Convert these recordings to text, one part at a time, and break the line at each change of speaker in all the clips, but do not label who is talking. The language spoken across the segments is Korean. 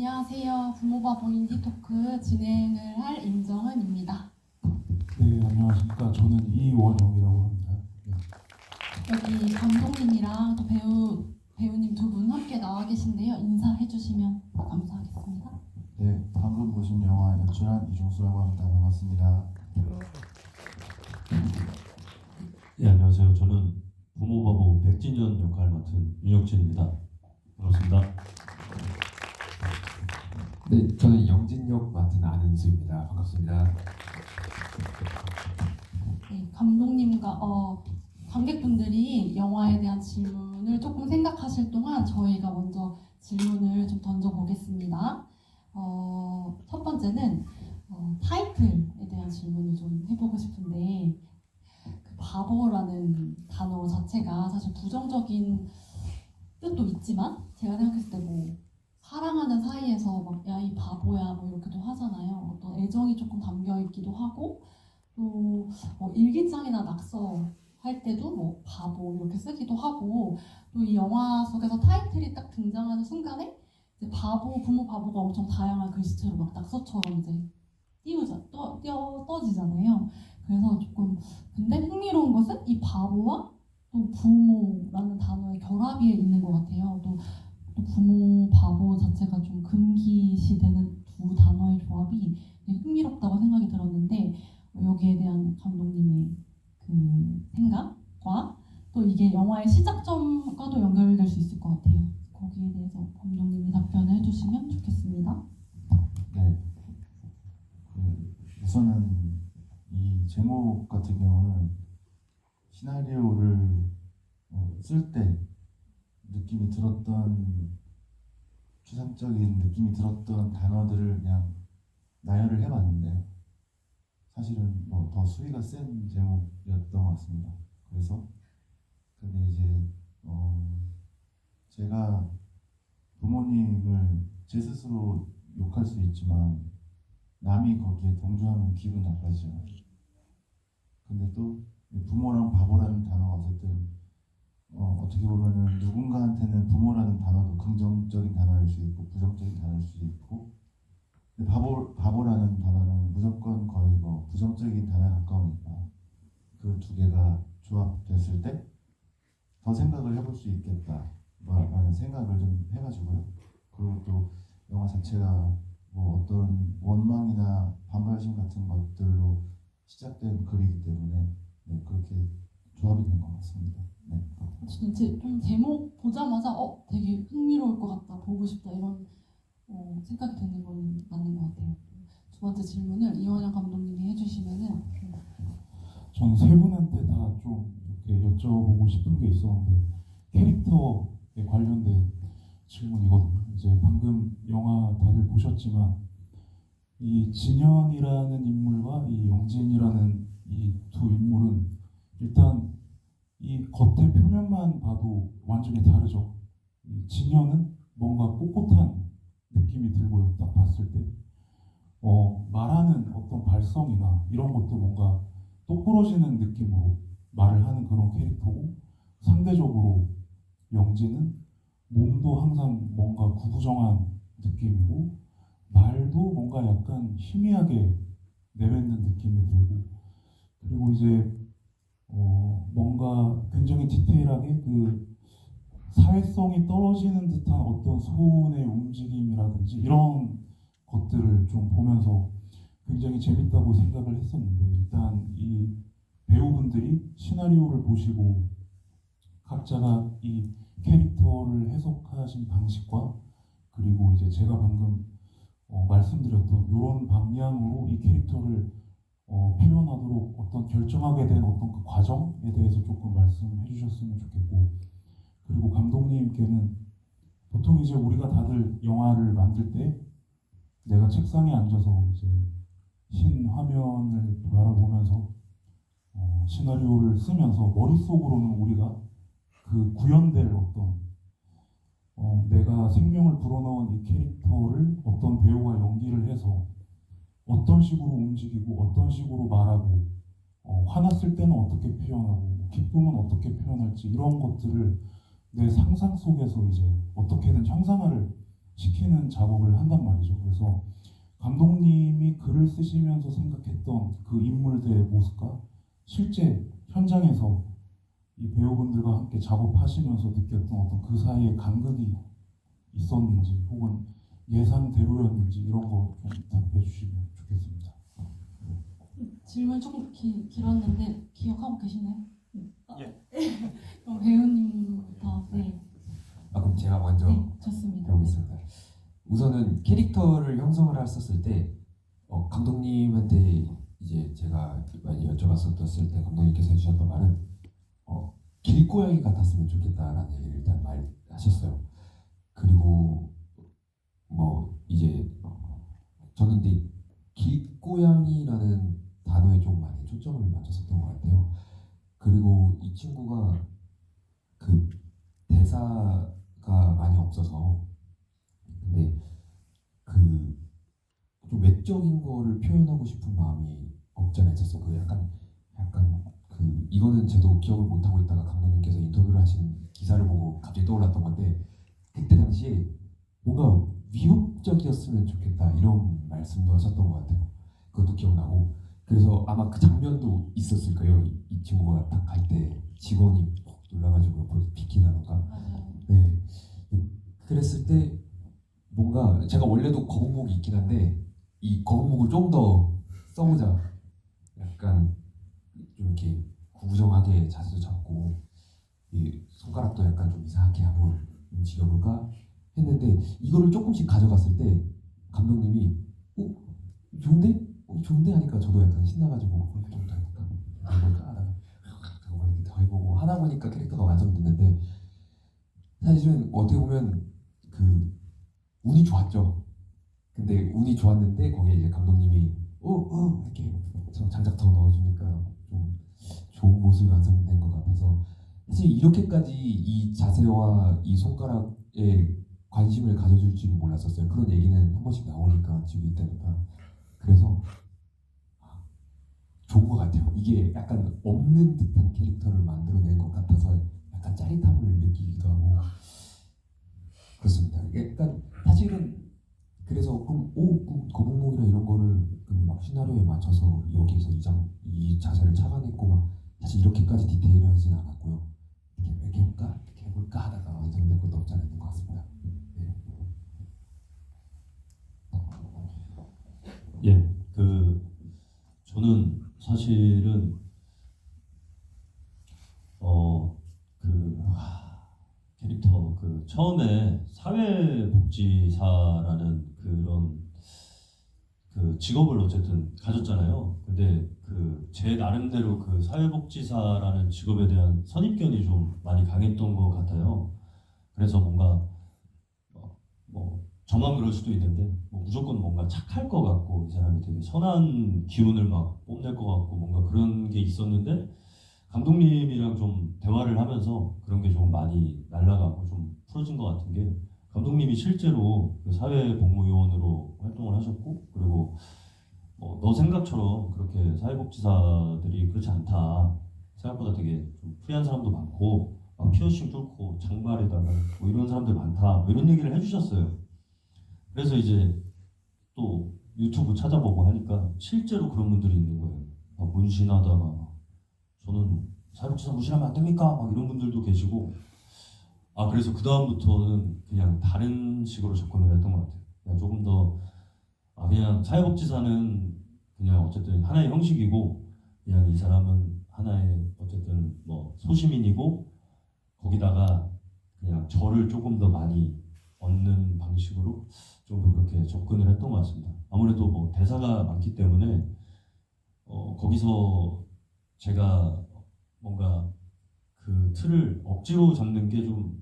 안녕하세요. 부모바보 인디토크 진행을 할 임정은입니다.
네, 안녕하십니까. 저는 이원영이라고 합니다. 네.
여기 감독님이랑 또 배우님 두 분 함께 나와 계신데요. 인사해 주시면 감사하겠습니다.
네, 방금 보신 영화 연출한 이종수라고 합니다. 반갑습니다.
네, 안녕하세요. 저는 부모바보 백진년 역할 맡은 윤혁진입니다. 반갑습니다.
네, 저는 영진역 맡은 안은수입니다. 반갑습니다.
네, 감독님과 관객분들이 영화에 대한 질문을 조금 생각하실 동안 저희가 먼저 질문을 좀 던져보겠습니다. 첫 번째는 타이틀에 대한 질문을 좀 해보고 싶은데 그 바보라는 단어 자체가 사실 부정적인 뜻도 있지만 제가 생각했을 때 뭐 사랑하는 사이에서 막 야 이 바보야 뭐 이렇게도 하잖아요. 어떤 애정이 조금 담겨 있기도 하고 또 일기장이나 낙서 할 때도 뭐 바보 이렇게 쓰기도 하고 또 이 영화 속에서 타이틀이 딱 등장하는 순간에 이제 바보 부모 바보가 엄청 다양한 글씨체로 막 낙서처럼 이제 떠지잖아요. 그래서 조금 근데 흥미로운 것은 이 바보와 또 부모라는 단어의 결합이 있는 것 같아요. 또 부모, 바보 자체가 좀 금기시되는 두 단어의 조합이 되게 흥미롭다고 생각이 들었는데 여기에 대한 감독님의 그 생각과 또 이게 영화의 시작점과도 연결될 수 있을 것 같아요. 거기에 대해서 감독님이 답변을 해주시면 좋겠습니다.
네, 우선은 이 제목 같은 경우는 시나리오를 쓸 때 느낌이 들었던 추상적인 느낌이 들었던 단어들을 그냥 나열을 해봤는데요. 사실은 뭐 더 수위가 센 제목이었던 것 같습니다. 그래서 근데 이제 제가 부모님을 제 스스로 욕할 수 있지만 남이 거기에 동조하면 기분 나빠지잖아요. 근데 또 부모랑 바보라는 단어가 어쨌든 어떻게 보면은 누군가한테는 부모라는 단어도 긍정적인 단어일 수 있고 부정적인 단어일 수 있고 근데 바보라는 단어는 무조건 거의 뭐 부정적인 단어에 가까우니까 그 두 개가 조합됐을 때 더 생각을 해볼 수 있겠다 라는 생각을 좀 해가지고요. 그리고 또 영화 자체가 뭐 어떤 원망이나 반발심 같은 것들로 시작된 글이기 때문에 네, 그렇게 조합이 된 것 같습니다. 네.
진짜 좀 제목 보자마자 되게 흥미로울 것 같다, 보고 싶다 이런 생각이 드는 건 맞는 것 같아요. 두 번째 질문을 이원영 감독님이 해주시면은
저는 세 분한테 다 좀 이렇게 여쭤보고 싶은 게 있었는데 캐릭터에 관련된 질문이거든요. 이제 방금 영화 다들 보셨지만 이 진현이라는 인물과 이 영진이라는 이 두 인물은 일단 이 겉의 표면만 봐도 완전히 다르죠. 이 진현은 뭔가 꼿꼿한 느낌이 들고요. 딱 봤을 때 말하는 어떤 발성이나 이런 것도 뭔가 똑부러지는 느낌으로 말을 하는 그런 캐릭터고 상대적으로 영진은 몸도 항상 뭔가 구부정한 느낌이고 말도 뭔가 약간 희미하게 내뱉는 느낌이 들고 그리고 이제 뭔가 굉장히 디테일하게 그 사회성이 떨어지는 듯한 어떤 손의 움직임이라든지 이런 것들을 좀 보면서 굉장히 재밌다고 생각을 했었는데 일단 이 배우분들이 시나리오를 보시고 각자가 이 캐릭터를 해석하신 방식과 그리고 이제 제가 방금 말씀드렸던 이런 방향으로 이 캐릭터를 표현하도록 어떤 결정하게 된 어떤 그 과정에 대해서 조금 말씀해 주셨으면 좋겠고 그리고 감독님께는 보통 이제 우리가 다들 영화를 만들 때 내가 책상에 앉아서 이제 흰 화면을 바라보면서 시나리오를 쓰면서 머릿속으로는 우리가 그 구현될 어떤 내가 생명을 불어넣은 이 캐릭터를 어떤 배우가 연기를 해서 어떤 식으로 움직이고 어떤 식으로 말하고 화났을 때는 어떻게 표현하고 기쁨은 어떻게 표현할지 이런 것들을 내 상상 속에서 이제 어떻게든 형상화를 시키는 작업을 한단 말이죠. 그래서 감독님이 글을 쓰시면서 생각했던 그 인물들의 모습과 실제 현장에서 이 배우분들과 함께 작업하시면서 느꼈던 어떤 그 사이의 간극이 있었는지 혹은 예상대로였는지 이런 거 좀 답해 주시면 좋겠습니다.
질문 조금 길었는데 기억하고 계시나요?
예.
그럼 배우님부터. 네.
그럼 제가 먼저
네, 좋습니다.
해보겠습니다. 우선은 캐릭터를 형성을 했었을 때 감독님한테 이제 제가 많이 여쭤봤었을 때 감독님께서 해주셨던 말은 길고양이 같았으면 좋겠다라는 얘기를 일단 말하셨어요. 그리고 뭐 이제 저는 근데 길고양이라는 단어에 좀 많이 초점을 맞췄었던 것 같아요. 그리고 이 친구가 그 대사가 많이 없어서 근데 그 좀 외적인 거를 표현하고 싶은 마음이 없지 않아 있었어요. 그 약간 그 이거는 저도 기억을 못 하고 있다가 감독님께서 인터뷰를 하신 기사를 보고 갑자기 떠올랐던 건데 그때 당시에 뭔가 위협적이었으면 좋겠다 이런 말씀도 하셨던 것 같아요. 그것도 기억나고 그래서 아마 그 장면도 있었을 거예요. 이 친구가 딱 갈 때 직원이 푹 놀라가지고 옆으로 비키다던가
맞아요.
네. 그랬을 때 뭔가 제가 원래도 거북목이 있긴 한데 이 거북목을 좀 더 써보자. 약간 좀 이렇게 구부정하게 자세도 잡고 이 손가락도 약간 좀 이상하게 하고 움직여볼까 했는데 이거를 조금씩 가져갔을 때 감독님이 좋은데? 좋은데? 하니까 저도 약간 신나가지고 좀 더 해볼까? 하다가 이렇게 더 해보고 하다 보니까 캐릭터가 완성됐는데 사실은 어떻게 보면 그 운이 좋았죠. 근데 운이 좋았는데 거기에 이제 감독님이 이렇게 장작 더 넣어주니까 좀 좋은 모습이 완성된 것 같아서 사실 이렇게까지 이 자세와 이 손가락에 관심을 가져줄 줄은 몰랐었어요. 그런 얘기는 한 번씩 나오니까 지금 이때니까 그래서 좋은 것 같아요. 이게 약간 없는 듯한 캐릭터를 만들어낸 것 같아서 약간 짜릿함을 느끼기도 하고 그렇습니다. 이게 약간 사실은 그래서 그럼 거북목이나 이런 거를 막 시나리오에 맞춰서 여기서 이 자세를 착안했고 막 사실 이렇게까지 디테일하진 않았고요. 이렇게 해볼까? 이렇게 해볼까 하다가 완성된 것도 없지 않아 있는 것 같습니다. 네.
예, 저는 사실은 캐릭터 처음에 사회복지사라는 그런 직업을 어쨌든 가졌잖아요. 근데 제 나름대로 사회복지사라는 직업에 대한 선입견이 좀 많이 강했던 것 같아요. 그래서 뭔가 뭐 저만 그럴 수도 있는데 뭐 무조건 뭔가 착할 것 같고 이 사람이 되게 선한 기운을 막 뽐낼 것 같고 뭔가 그런 게 있었는데 감독님이랑 좀 대화를 하면서 그런 게 좀 많이 날아가고 좀 풀어진 것 같은 게 감독님이 실제로 사회복무요원으로 활동을 하셨고 그리고 너 생각처럼 그렇게 사회복지사들이 그렇지 않다 생각보다 되게 좀 프리한 사람도 많고 막 피어싱 뚫고 장발에다가 뭐 이런 사람들 많다 뭐 이런 얘기를 해주셨어요. 그래서 이제 또 유튜브 찾아보고 하니까 실제로 그런 분들이 있는 거예요. 막 문신하다가 저는 사회복지사 무시하면 안 됩니까? 막 이런 분들도 계시고 그래서 그 다음부터는 그냥 다른 식으로 접근을 했던 것 같아요. 그냥 조금 더 그냥 사회복지사는 그냥 어쨌든 하나의 형식이고 그냥 이 사람은 하나의 어쨌든 뭐 소시민이고 거기다가 그냥 저를 조금 더 많이 얻는 방식으로 좀 더 그렇게 접근을 했던 것 같습니다. 아무래도 뭐 대사가 많기 때문에 거기서 제가 뭔가 그 틀을 억지로 잡는 게 좀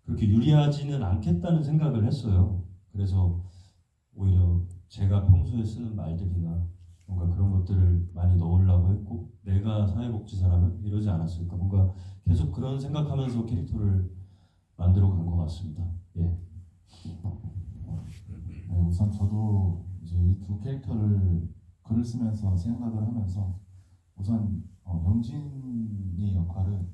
그렇게 유리하지는 않겠다는 생각을 했어요. 그래서 오히려 제가 평소에 쓰는 말들이나 뭔가 그런 것들을 많이 넣으려고 했고 내가 사회복지사라면 이러지 않았을까 뭔가 계속 그런 생각하면서 캐릭터를 만들어 간 것 같습니다. 예.
네, 우선 저도 이제 이 두 캐릭터를 글을 쓰면서 생각을 하면서 우선 영진이 역할을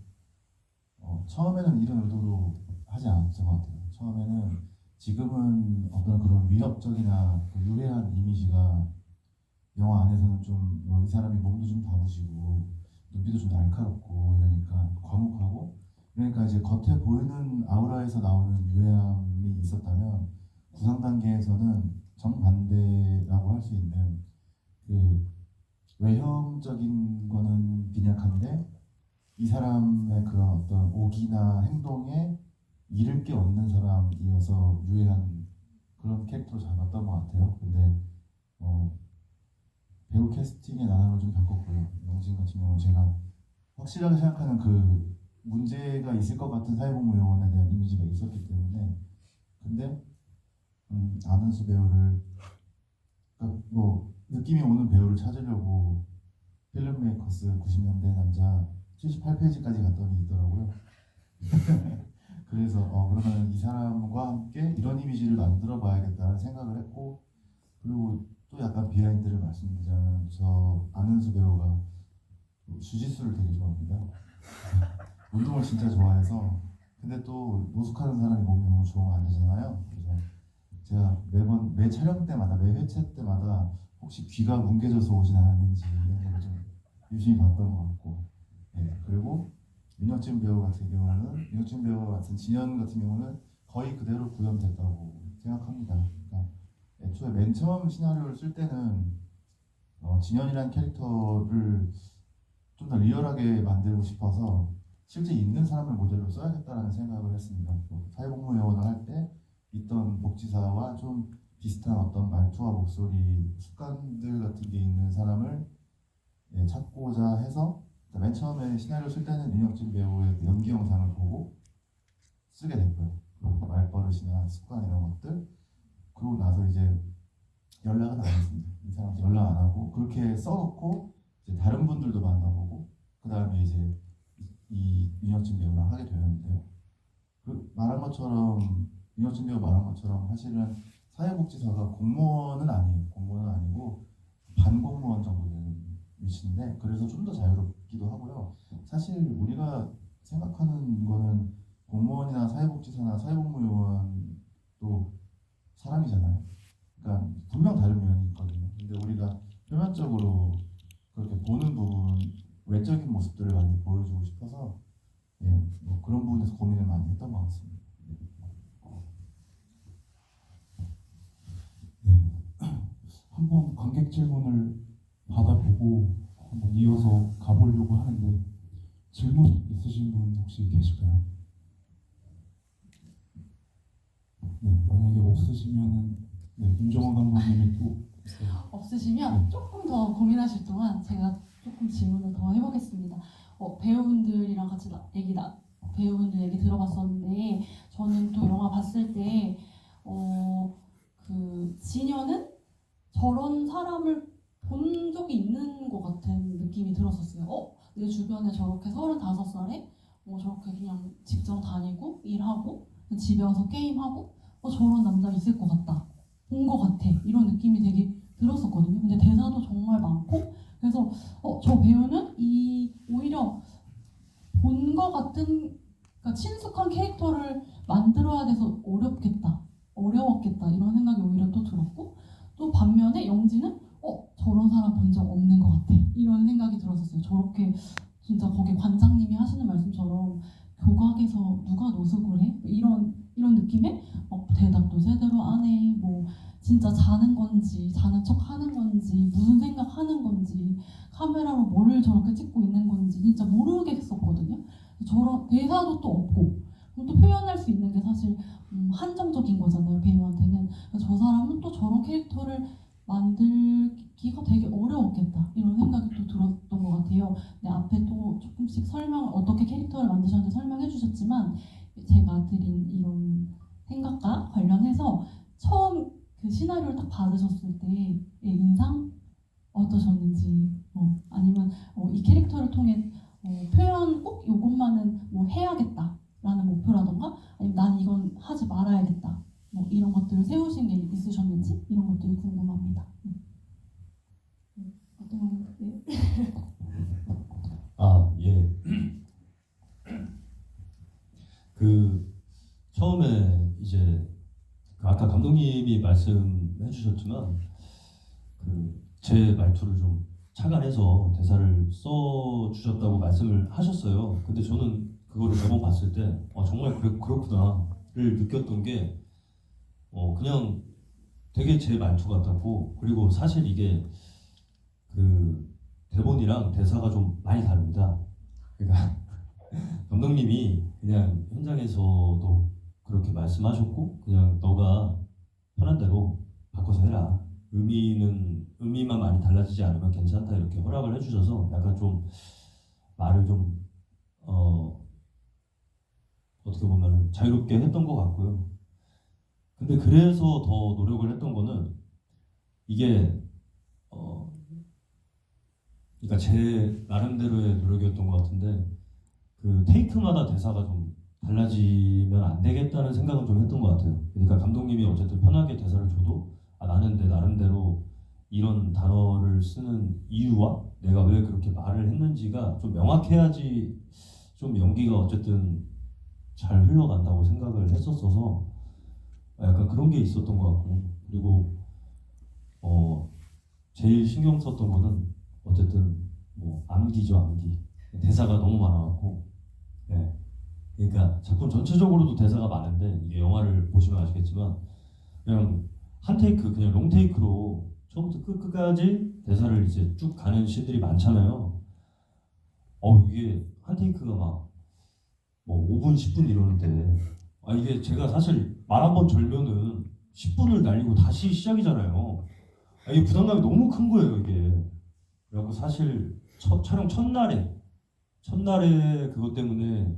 처음에는 이런 의도로 하지 않았던 것 같아요. 처음에는 지금은 어떤 그런 위협적이나 그 유해한 이미지가 영화 안에서는 좀 뭐 이 사람이 몸도 좀 다부시고 눈빛도 좀 날카롭고 이러니까 과묵하고 그러니까 이제 겉에 보이는 아우라에서 나오는 유해함이 있었다면 구상 단계에서는 정반대라고 할 수 있는 그 외형적인 거는 빈약한데 이 사람의 그런 어떤 오기나 행동에 잃을 게 없는 사람이어서 유해한 그런 캐릭터로 잡았던 것 같아요. 근데 배우 캐스팅의 난항을 좀 겪었고요. 영진 같은 경우는 제가 확실하게 생각하는 그 문제가 있을 것 같은 사회복무요원에 대한 이미지가 있었기 때문에 근데 아는수 배우를 그러니까 뭐 느낌이 오는 배우를 찾으려고 필름메이커스 90년대 남자 78페이지까지 갔더니 있더라고요. 그래서 그러면 이 사람과 함께 이런 이미지를 만들어 봐야겠다는 생각을 했고 그리고 또 약간 비하인드를 말씀드리자면 저 아는수 배우가 주짓수를 되게 좋아합니다. 운동을 진짜 좋아해서 근데 또 노숙하는 사람이 몸이 너무 좋으면 안 되잖아요. 그래서 제가 매번 매 촬영 때마다 매 회차 때마다 혹시 귀가 뭉개져서 오진 않았는지 이런 거를 좀 유심히 봤던 것 같고 그리고 민혁진 배우 같은 경우는 민혁진 배우 같은 진현 같은 경우는 거의 그대로 구현됐다고 생각합니다. 그러니까 애초에 맨 처음 시나리오를 쓸 때는 진현이라는 캐릭터를 좀 더 리얼하게 만들고 싶어서 실제 있는 사람을 모델로 써야겠다라는 생각을 했습니다. 사회복무요원을 할 때 있던 복지사와 좀 비슷한 어떤 말투와 목소리, 습관들 같은 게 있는 사람을 찾고자 해서 맨 처음에 시나리오 쓸 때는 민혁진 배우의 그 연기 영상을 보고 쓰게 됐고요. 말버릇이나 습관 이런 것들 그러고 나서 이제 연락은 안 했습니다. 이 사람한테 연락 안 하고 그렇게 써놓고 이제 다른 분들도 만나보고 그 다음에 이제 이 민혁진 배우랑 하게 되었는데요. 그 말한 것처럼 민혁진 배우 말한 것처럼 사실은 사회복지사가 공무원은 아니에요. 공무원은 아니고 반공무원 정도 되는 위치인데 그래서 좀 더 자유롭기도 하고요. 사실 우리가 생각하는 거는 공무원이나 사회복지사나 사회복무요원도 사람이잖아요. 그러니까 분명 다른 면이 있거든요. 근데 우리가 표면적으로 그렇게 보는 부분, 외적인 모습들을 많이 보여주고 싶어서 뭐 그런 부분에서 고민을 많이 했던 것 같습니다.
한번 관객 질문을 받아보고 한번 이어서 가보려고 하는데 질문 있으신 분 혹시 계실까요? 네, 만약에 없으시면은 임정원 감독님이 또
없으시면 조금 더 고민하실 동안 제가 조금 질문을 더 해보겠습니다. 배우분들이랑 같이 배우분들 얘기 들어봤었는데 저는 또 영화 봤을 때 그 진현은 저런 사람을 본 적이 있는 것 같은 느낌이 들었었어요. 내 주변에 저렇게 35살에 저렇게 그냥 직장 다니고 일하고 집에 와서 게임하고 저런 남자 있을 것 같다. 본 것 같아. 이런 느낌이 되게 들었었거든요. 근데 대사도 정말 많고 그래서 저 배우는 오히려 본 것 같은 그러니까 친숙한 캐릭터를 만들어야 돼서 어려웠겠다 이런 생각이 오히려 또 들었고 또 반면에 영지는 저런 사람 본 적 없는 것 같아 이런 생각이 들었었어요. 저렇게 진짜 거기 관장님이 하시는 말씀처럼 교각에서 누가 노숙을 해? 이런 느낌에 대답도 제대로 안 해. 진짜 자는 건지 자는 척 하는 건지 무슨 생각하는 건지 카메라로 뭐를 저렇게 찍고 있는 건지 진짜 모르겠었거든요. 저런 대사도 또 없고 또 표현할 수 있는 게 사실 한정적인 거잖아요. 배우한테는. 저 사람은 또 저런 캐릭터를 만들기가 되게 어려웠겠다 이런 생각이 또 들었던 것 같아요. 네, 앞에 또 조금씩 어떻게 캐릭터를 만드셨는지 설명해 주셨지만 제가 드린 이런 생각과 관련해서 처음 그 시나리오를 딱 받으셨을 때의 인상 어떠셨는지 아니면 이 캐릭터를 통해 표현 꼭 이것만은 해야겠다라는 목표라던가 아니면 난 이건 하지 말아야겠다 이런 것들을 세우신 게 있으셨는지 이런 것들이 궁금합니다. 어떤 분? 네.
예. 처음에 이제 그 아까 감독님이 말씀해 주셨지만 그 제 말투를 좀 착안해서 대사를 써 주셨다고 말씀을 하셨어요. 근데 저는 그거를 매번 봤을 때 정말 그렇구나를 느꼈던 게 그냥 되게 제 말투 같았고, 그리고 사실 이게 그 대본이랑 대사가 좀 많이 다릅니다. 그러니까 감독님이 그냥 현장에서도 그렇게 말씀하셨고, 그냥 너가 편한 대로 바꿔서 해라. 의미만 많이 달라지지 않으면 괜찮다 이렇게 허락을 해주셔서 약간 좀 말을 좀 어떻게 보면 자유롭게 했던 것 같고요. 근데 그래서 더 노력을 했던 거는 이게 그러니까 제 나름대로의 노력이었던 것 같은데, 그 테이크마다 대사가 좀 달라지면 안 되겠다는 생각은 좀 했던 것 같아요. 그러니까 감독님이 어쨌든 편하게 대사를 줘도 나는 내 나름대로 이런 단어를 쓰는 이유와 내가 왜 그렇게 말을 했는지가 좀 명확해야지 좀 연기가 어쨌든 잘 흘러간다고 생각을 했었어서 약간 그런 게 있었던 것 같고, 그리고 제일 신경 썼던 거는 어쨌든 뭐 암기죠, 암기. 대사가 너무 많아갖고, 네. 그러니까 작품 전체적으로도 대사가 많은데 이게 영화를 보시면 아시겠지만 그냥 한 테이크, 그냥 롱 테이크로 처음부터 끝까지 대사를 이제 쭉 가는 씬들이 많잖아요. 이게 한 테이크가 막 뭐 5분, 10분 이러는데 이게 제가 사실 말 한 번 절면은 10분을 날리고 다시 시작이잖아요. 이게 부담감이 너무 큰 거예요, 이게. 그래갖고 사실 촬영 첫날에 그것 때문에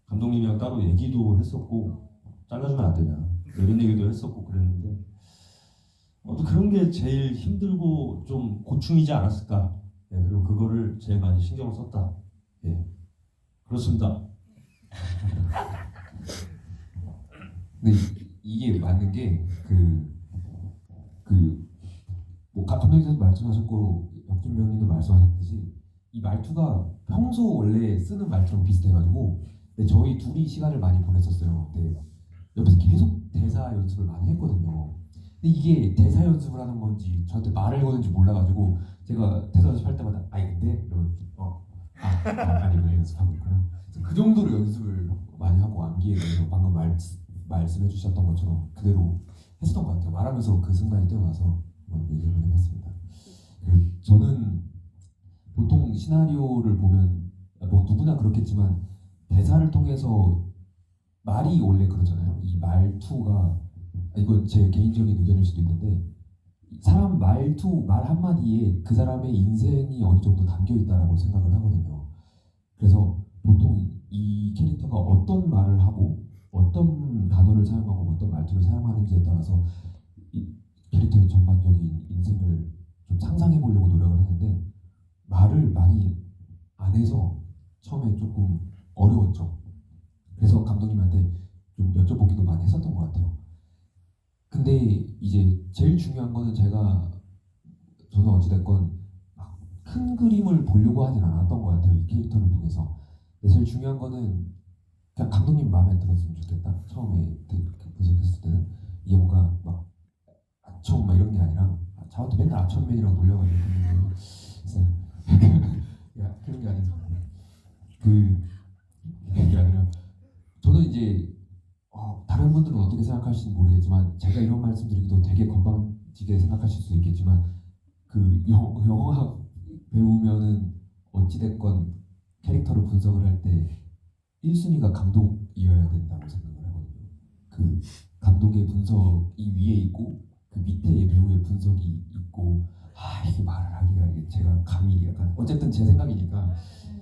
감독님이랑 따로 얘기도 했었고, 잘라주면 안 되냐 이런 얘기도 했었고 그랬는데 또 그런 게 제일 힘들고 좀 고충이지 않았을까. 그리고 그거를 제일 많이 신경을 썼다. 그렇습니다.
근데 이게 맞는 게 뭐 감독님께서 말씀하셨고 역준 배우님도 말씀하셨듯이 이 말투가 평소 원래 쓰는 말투랑 비슷해가지고, 근데 저희 둘이 시간을 많이 보냈었어요. 근데 옆에서 계속 대사 연습을 많이 했거든요. 근데 이게 대사 연습을 하는 건지 저한테 말을 거는지 몰라가지고 제가 대사 연습할 때마다 근데 이러면 아니 그래 연습하고 있구나. 그 정도로 연습을 많이 하고 암기에 대해서 방금 말씀해 주셨던 것처럼 그대로 했었던 것 같아요. 말하면서 그 순간이 뛰어나서 한번 얘기를 해봤습니다. 저는 보통 시나리오를 보면 뭐 누구나 그렇겠지만 대사를 통해서 말이 원래 그러잖아요. 이 말투가, 이건 제 개인적인 의견일 수도 있는데, 사람 말투, 말 한마디에 그 사람의 인생이 어느 정도 담겨 있다라고 생각을 하거든요. 그래서 보통 이 캐릭터가 어떤 말을 하고 어떤 단어를 사용하고 어떤 말투를 사용하는지에 따라서 이 캐릭터의 전반적인 인생을 좀 상상해 보려고 노력을 하는데, 말을 많이 안 해서 처음에 조금 어려웠죠. 그래서 감독님한테 좀 여쭤보기도 많이 했었던 것 같아요. 근데 이제 제일 중요한 거는 저는 어찌됐건 막 큰 그림을 보려고 하진 않았던 것 같아요. 이 캐릭터를 통해서. 근데 제일 중요한 거는 그냥 감독님 마음에 들었으면 좋겠다. 처음에 분석했을 때는 이게 뭔가 막 아청 막 이런 게 아니라 저한테 맨날 아천맨이라고 놀려가지고 그래서 야 그런 게 아니라 그게 아니라 저는 이제 다른 분들은 어떻게 생각하실지 모르겠지만 제가 이런 말씀드리기도 되게 건방지게 생각하실 수 있겠지만 영화 배우면은 어찌됐건 캐릭터를 분석을 할 때 1순위가 감독이어야 된다고 생각을 하거든요. 그 감독의 분석이 위에 있고 그 밑에 배우의 분석이 있고 이게 말을 하기가 이게 제가 감이 약간 어쨌든 제 생각이니까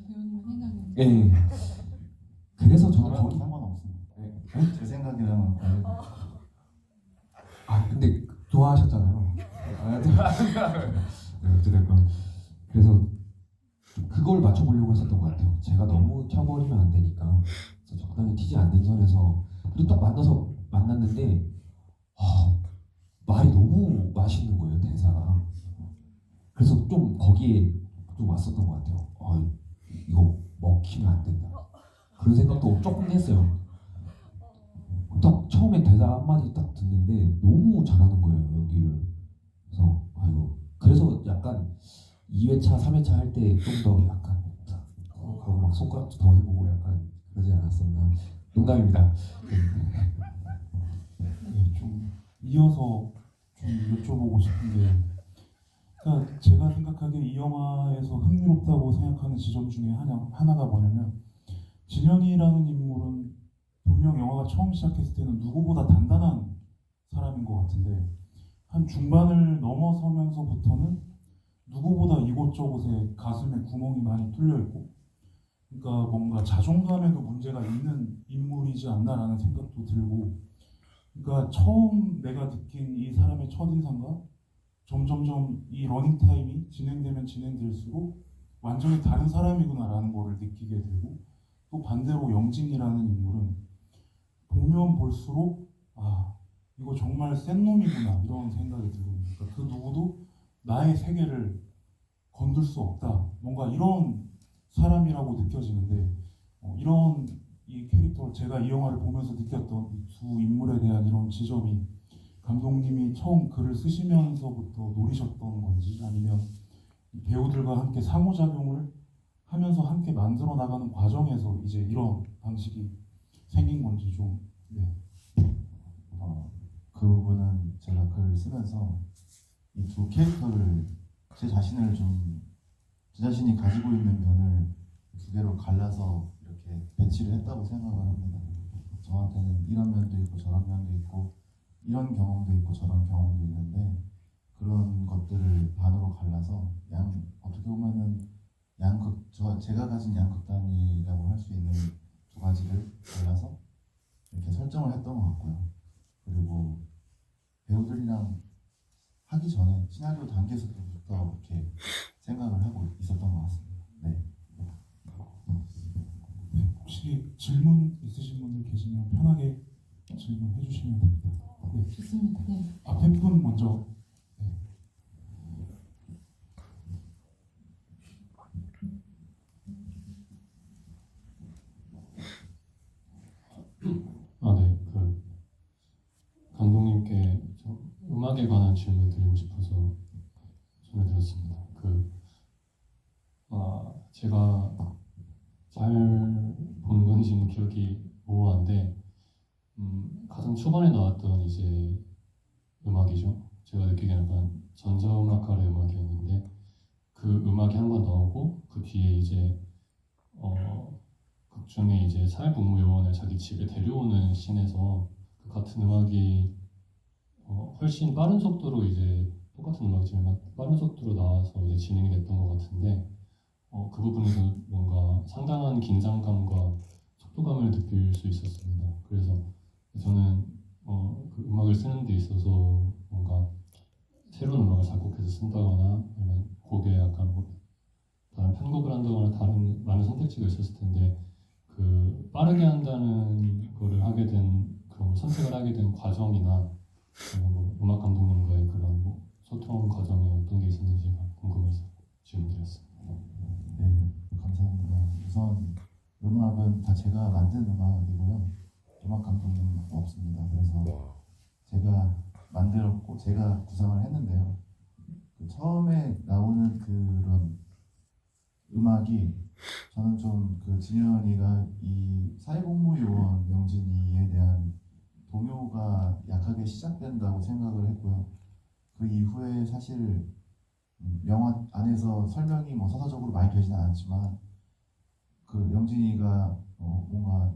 배우님 생각은
예. 그래서 저는 거기
상관없습니다.
네.
제 생각이랑은 다른.
근데 좋아하셨잖아요. 네, 어쨌든 그래서 그걸 맞춰보려고 했었던 것 같아요. 제가 너무 튀어버리면 안 되니까 그래서 적당히 튀지 않는 선에서, 그리고 딱 만났는데 말이 너무 맛있는 거예요, 대사가. 그래서 좀 거기에 좀 왔었던 것 같아요. 이거 먹히면 안 된다 그런 생각도 조금 했어요. 딱 처음에 처음에 대사 한마디 딱 듣는데 너무 잘하는 거예요, 연기를. 그래서 아이고, 그래서 약간 2회차, 3회차 할 때 좀 더 약간 그러고 막 손가락도 더 해보고 약간 그러지 않았었나. 농담입니다.
네, 좀 이어서 좀 여쭤보고 싶은 게, 그러니까 제가 생각하기에 이 영화에서 흥미롭다고 생각하는 지점 중에 하나가 뭐냐면, 진현이라는 인물은 분명 영화가 처음 시작했을 때는 누구보다 단단한 사람인 것 같은데, 한 중반을 넘어서면서부터는 누구보다 이곳저곳에 가슴에 구멍이 많이 뚫려 있고, 그러니까 뭔가 자존감에도 문제가 있는 인물이지 않나라는 생각도 들고, 그러니까 처음 내가 느낀 이 사람의 첫인상과 점점점 이 러닝 타임이 진행되면 진행될수록 완전히 다른 사람이구나라는 거를 느끼게 되고, 또 반대로 영진이라는 인물은 보면 볼수록 아, 이거 정말 센 놈이구나 이런 생각이 들고, 그러니까 그 누구도 나의 세계를 건들 수 없다, 뭔가 이런 사람이라고 느껴지는데, 이런 이 캐릭터, 제가 이 영화를 보면서 느꼈던 이 두 인물에 대한 이런 지점이 감독님이 처음 글을 쓰시면서부터 노리셨던 건지, 아니면 배우들과 함께 상호작용을 하면서 함께 만들어 나가는 과정에서 이제 이런 방식이 생긴 건지 좀. 네.
그 부분은 제가 글을 쓰면서 이 두 캐릭터를 제 자신을 좀 제 자신이 가지고 있는 면을 두 개로 갈라서 이렇게 배치를 했다고 생각을 합니다. 저한테는 이런 면도 있고 저런 면도 있고 이런 경험도 있고 저런 경험도 있는데, 그런 것들을 반으로 갈라서 어떻게 보면은 제가 가진 양극단이라고 할 수 있는 두 가지를 갈라서 이렇게 설정을 했던 것 같고요. 그리고 배우들이랑 하기 전에 시나리오 단계에서부터 이렇게 생각을 하고 있었던 것 같습니다. 네.
네, 혹시 질문 있으신 분들 계시면 편하게 질문해 주시면 됩니다. 네,
좋습니다. 네.
앞에 분 먼저. 네.
네. 그 감독님께 좀 음악에 관한 질문 드리고 싶어서 질문 드렸습니다. 제가 잘 본 건지는 기억이 모호한데, 가장 초반에 나왔던 이제 음악이죠. 제가 느끼기에는 약간 전자음악가의 음악이었는데, 그 음악이 한 번 나오고 그 뒤에 이제 극 중에 이제 사회복무요원을 자기 집에 데려오는 씬에서 그 같은 음악이 훨씬 빠른 속도로 이제 똑같은 음악이지만 빠른 속도로 나와서 이제 진행이 됐던 것 같은데, 그 부분에서 뭔가 상당한 긴장감과 속도감을 느낄 수 있었습니다. 그래서 저는 그 음악을 쓰는 데 있어서 뭔가 새로운 음악을 작곡해서 쓴다거나 아니면 곡에 약간 뭐 다른 편곡을 한다거나 다른 많은 선택지가 있었을 텐데, 그 빠르게 한다는 거를 하게 된 그런 선택을 하게 된 과정이나 아니면 뭐 음악 감독님과의 그런 뭐 소통 과정이 어떤 게 있었는지가 궁금해서 질문드렸습니다.
네, 감사합니다. 우선 음악은 다 제가 만든 음악이고요. 음악 감독님은 없습니다. 그래서 제가 만들었고 제가 구상을 했는데요. 그 처음에 나오는 그런 음악이 저는 좀 그 진현이가 이 사회복무요원 영진이에 대한 동요가 약하게 시작된다고 생각을 했고요. 그 이후에 사실 영화 안에서 설명이 뭐 서사적으로 많이 되지는 않았지만, 그 영진이가 뭔가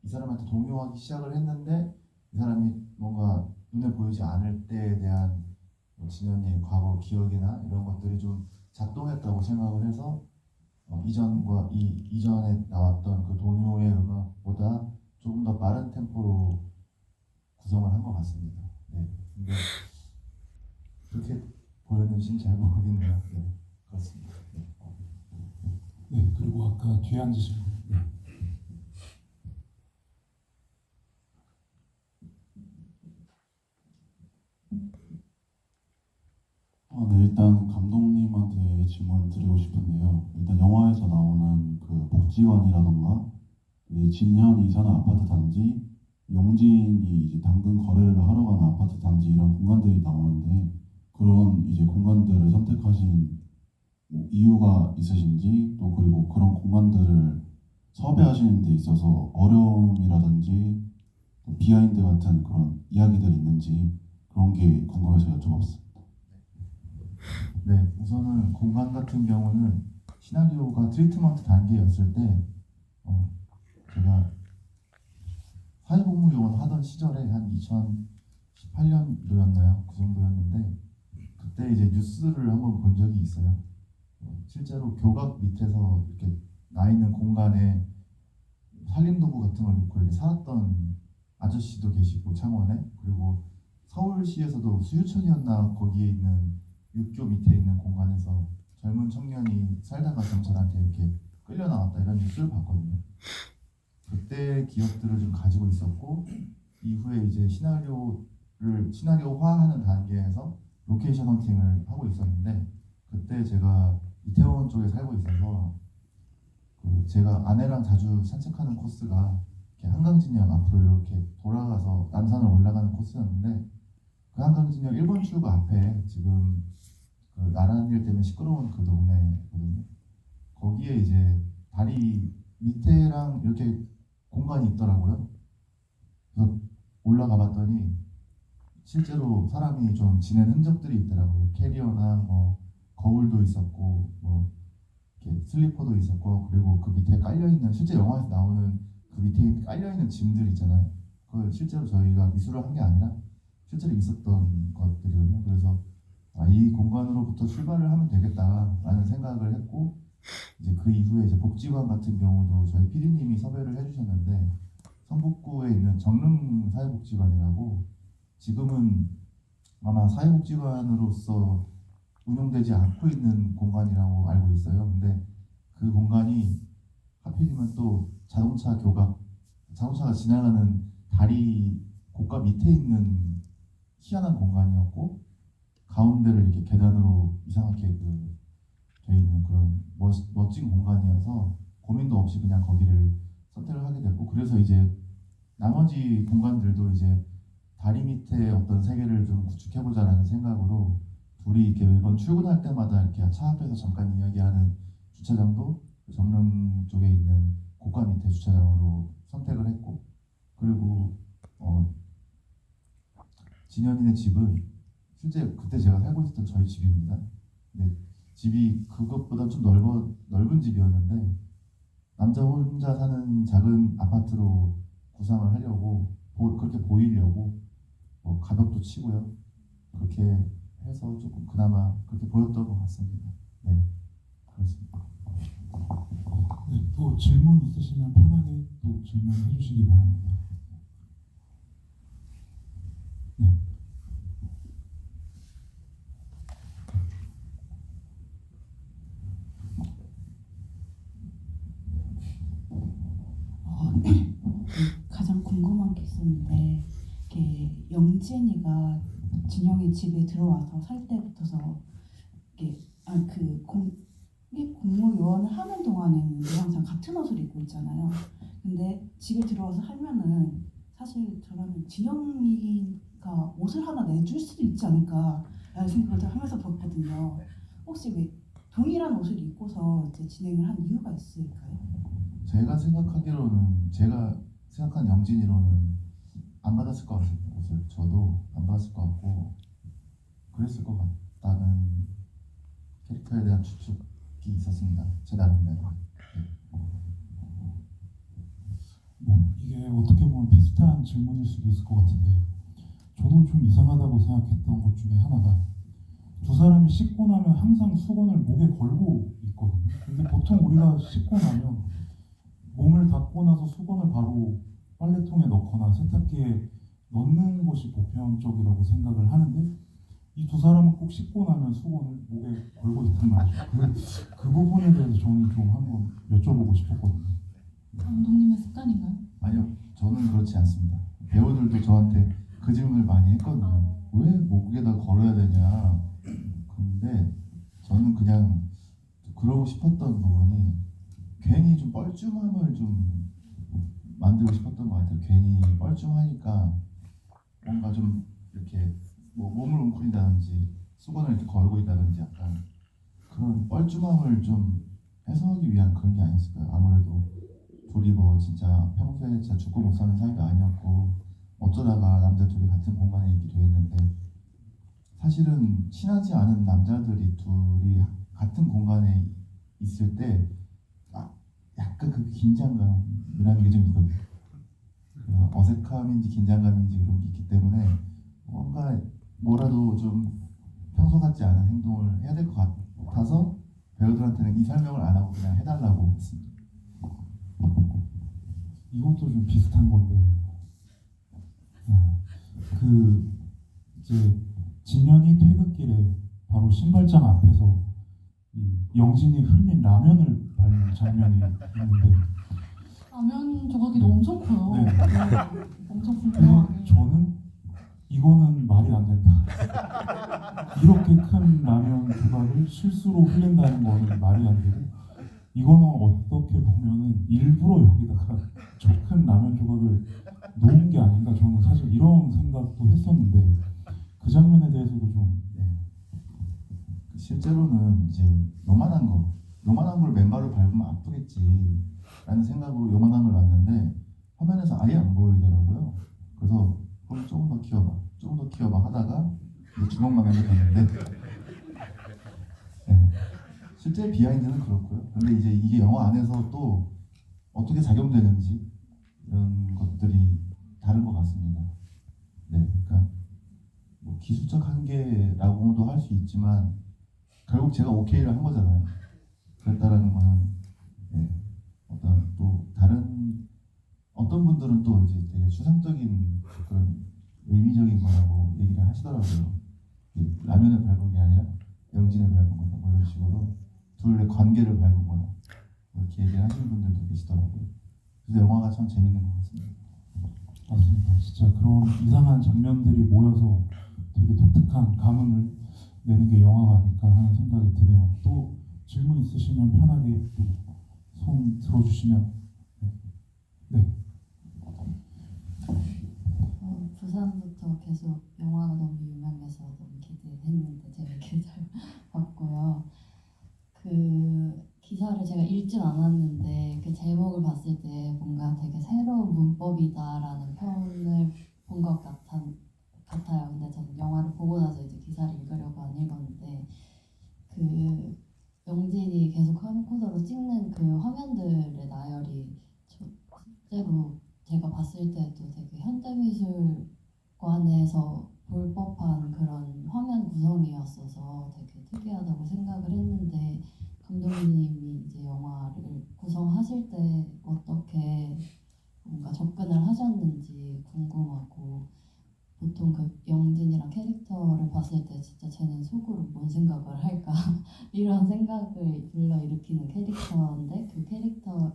이 사람한테 동요하기 시작을 했는데 이 사람이 뭔가 눈에 보이지 않을 때에 대한 뭐 진현이의 과거 기억이나 이런 것들이 좀 작동했다고 생각을 해서 이전과 이전에 나왔던 그 동요의 음악보다 조금 더 빠른 템포로 구성을 한 것 같습니다. 네. 근데 그렇게 보였는지는 잘 모르겠네요. 네, 그렇습니다. 네.
네, 그리고 아까 뒤에 앉으신 분. 네.
네, 일단 감독님한테 질문을 드리고 싶은데요. 일단 영화에서 나오는 그 복지관이라던가 이 진현이 사는 아파트 단지, 영진이 이제 당근 거래를 하러 가는 아파트 단지 이런 공간들이 나오는데 그런 이제 공간들을 선택하신 뭐 이유가 있으신지 또 그리고 그런 공간들을 섭외하시는 데 있어서 어려움이라든지 또 비하인드 같은 그런 이야기들이 있는지 그런 게 궁금해서 여쭤봤습니다.
네, 우선은 공간 같은 경우는 시나리오가 트리트먼트 단계였을 때 제가 사회복무요원 하던 시절에 한 2018년도였나요? 그 정도였는데 그때 이제 뉴스를 한번 본 적이 있어요. 실제로 교각 밑에서 이렇게 나 있는 공간에 살림도구 같은 걸 놓고 이렇게 살았던 아저씨도 계시고 창원에 그리고 서울시에서도 수유천이었나 거기에 있는 육교 밑에 있는 공간에서 젊은 청년이 살다가 경찰한테 이렇게 끌려 나왔다 이런 뉴스를 봤거든요. 그때 기억들을 좀 가지고 있었고 이후에 이제 시나리오화하는 단계에서 로케이션 헌팅을 하고 있었는데 그때 제가 이태원 쪽에 살고 있어서 제가 아내랑 자주 산책하는 코스가 이렇게 한강진역 앞으로 이렇게 돌아가서 남산을 올라가는 코스였는데 그 한강진역 1번 출구 앞에 지금 그 나란 일 때문에 시끄러운 그 동네거든요. 거기에 이제 다리 밑에랑 이렇게 공간이 있더라고요. 그래서 올라가 봤더니 실제로 사람이 좀 지낸 흔적들이 있더라고요. 캐리어나 뭐 거울도 있었고 뭐 이렇게 슬리퍼도 있었고 그리고 그 밑에 깔려 있는 실제 영화에서 나오는 그 밑에 깔려 있는 짐들 있잖아요. 그 실제로 저희가 미술을 한 게 아니라 실제로 있었던 것들이거든요. 그래서 이 공간으로부터 출발을 하면 되겠다라는 생각을 했고 이제 그 이후에 이제 복지관 같은 경우도 저희 PD님이 섭외를 해주셨는데 성북구에 있는 정릉 사회복지관이라고 지금은 아마 사회복지관으로서 운영되지 않고 있는 공간이라고 알고 있어요. 근데 그 공간이 하필이면 또 자동차가 지나가는 다리 고가 밑에 있는 희한한 공간이었고 가운데를 이렇게 계단으로 이상하게 돼 있는 그런 멋진 공간이어서 고민도 없이 그냥 거기를 선택을 하게 됐고 그래서 이제 나머지 공간들도 이제 다리 밑에 어떤 세계를 좀 구축해보자라는 생각으로 둘이 이렇게 매번 출근할 때마다 이렇게 차 앞에서 잠깐 이야기하는 주차장도 정릉 쪽에 있는 고가 밑에 주차장으로 선택을 했고 그리고 진현이네 집은 실제 그때 제가 살고 있었던 저희 집입니다. 근데 집이 그것보다 좀 넓은 집이었는데 남자 혼자 사는 작은 아파트로 구상을 하려고 그렇게 보이려고 뭐 가벽도 치고요. 그렇게 해서 조금 그나마 그렇게 보였던 것 같습니다. 네, 그렇습니다.
네, 또 질문 있으시면 편하게 또 질문해 주시기 바랍니다. 네.
가장 궁금한 게 있었는데 이게 영진이가 진영이 집에 들어와서 살 때부터서 이게 공무 요원을 하는 동안에는 늘 항상 같은 옷을 입고 있잖아요. 근데 집에 들어와서 살면은 사실 저는 진영이가 옷을 하나 내줄 수도 있지 않을까라는 생각을 하면서 봤거든요. 혹시 왜 동일한 옷을 입고서 이제 진행을 한 이유가 있을까요?
제가 생각한 영진이로는 안 받았을 것 같습니다. 옷을 저도 안 받았을 것 같고 그랬을 것 같다는 캐릭터에 대한 추측이 있었습니다. 제 나름대로.
뭐 이게 어떻게 보면 비슷한 질문일 수도 있을 것 같은데 저도 좀 이상하다고 생각했던 것 중에 하나가 두 사람이 씻고 나면 항상 수건을 목에 걸고 있거든요. 근데 보통 우리가 씻고 나면 몸을 닦고 나서 수건을 바로 빨래통에 넣거나 세탁기에 넣는 것이 보편적이라고 생각을 하는데 이 두 사람은 꼭 씻고 나면 수건을 목에 걸고 있단 말이죠. 그 부분에 대해서 저는 좀 한번 여쭤보고 싶었거든요.
감독님의 습관인가요?
아니요, 저는 그렇지 않습니다. 배우들도 저한테 그 질문을 많이 했거든요. 왜 목에다 걸어야 되냐. 근데 저는 그냥 그러고 싶었던 부분이 괜히 좀 뻘쭘함을 좀 만들 만들고 싶었던 것 같아요. 괜히 뻘쭘하니까 뭔가 좀 이렇게 뭐 몸을 웅크린다든지 수건을 이렇게 걸고 있다든지 약간 그런 뻘쭘함을 좀 해소하기 위한 그런 게 아니었을까요? 아무래도 둘이 뭐 진짜 평소에 진짜 죽고 못 사는 사이가 아니었고 어쩌다가 남자 둘이 같은 공간에 있기도 했는데 사실은 친하지 않은 남자들이 둘이 같은 공간에 있을 때 약간 그 긴장감이라는 게 좀 있거든요. 그래서 어색함인지 긴장감인지 그런 게 있기 때문에 뭔가 뭐라도 좀 평소 같지 않은 행동을 해야 될 것 같아서 배우들한테는 이 설명을 안 하고 그냥 해달라고 했습니다.
이것도 좀 비슷한 건데 그 이제 진현이 퇴근길에 바로 신발장 앞에서 이 영진이 흘린 라면을 밟는 장면이 있는데
라면 조각이 엄청 커요.
네.
엄청
근데
분명하게.
저는 이거는 말이 안 된다. 이렇게 큰 라면 조각을 실수로 흘린다는 거는 말이 안 되고 이거는 어떻게 보면은 일부러 여기다가 저 큰 라면 조각을 놓은 게 아닌가 저는 사실 이런 생각도 했었는데 그 장면에 대해서도 좀
네. 실제로는 이제 요만한 걸 맨발로 밟으면 아프겠지 라는 생각으로 요만한 걸 놨는데 화면에서 아예 안 보이더라고요. 그래서 그럼 조금 더 키워봐 하다가 이제 주먹라면을 갔는데 네. 실제 비하인드는 그렇고요. 근데 이제 이게 영화 안에서 또 어떻게 작용되는지 이런 것들이 다른 것 같습니다. 네, 그러니까 뭐 기술적 한계라고도 할 수 있지만 결국 제가 오케이를 한 거잖아요. 그랬다라는 거는 네, 어떤 또 다른 어떤 분들은 또 이제 되게 추상적인 그런 의미적인 거라고 얘기를 하시더라고요. 라면을 밟은 게 아니라 영진을 밟은 거다 뭐 이런 식으로 둘의 관계를 밟은 거다 이렇게 얘기를 하시는 분들도 계시더라고요. 그래서 영화가 참 재밌는 것 같습니다.
맞습니다. 진짜 그런 이상한 장면들이 모여서 되게 독특한 감흥을 내는 게 영화가 아닐까 하는 생각이 드네요. 또 질문 있으시면 편하게 또 손 들어주시면 네.
부산부터 계속 영화가 너무 유명해서 너무 기대했는데 재밌게 잘 봤고요. 그 기사를 제가 읽진 않았는데 그 제목을 봤을 때 뭔가 되게 새로운 문법이다라는 표현을 본 것 같아요. 근데 저는 영화를 보고 나서 이제 기사를 읽으려고 안 읽었는데 그 영진이 계속 캠코더로 찍는 그 화면들의 나열이 실제로 제가 봤을 때도 되게 현대미술관에서 볼 법한 그런 화면 구성이었어서 되게 특이하다고 생각을 했는데 감독님이 이제 영화를 구성하실 때 어떻게 뭔가 접근을 하셨는지 궁금하고 보통 그 영진이랑 캐릭터를 봤을 때 진짜 쟤는 속으로 뭔 생각을 할까 이런 생각을 불러일으키는 캐릭터인데 그 캐릭터의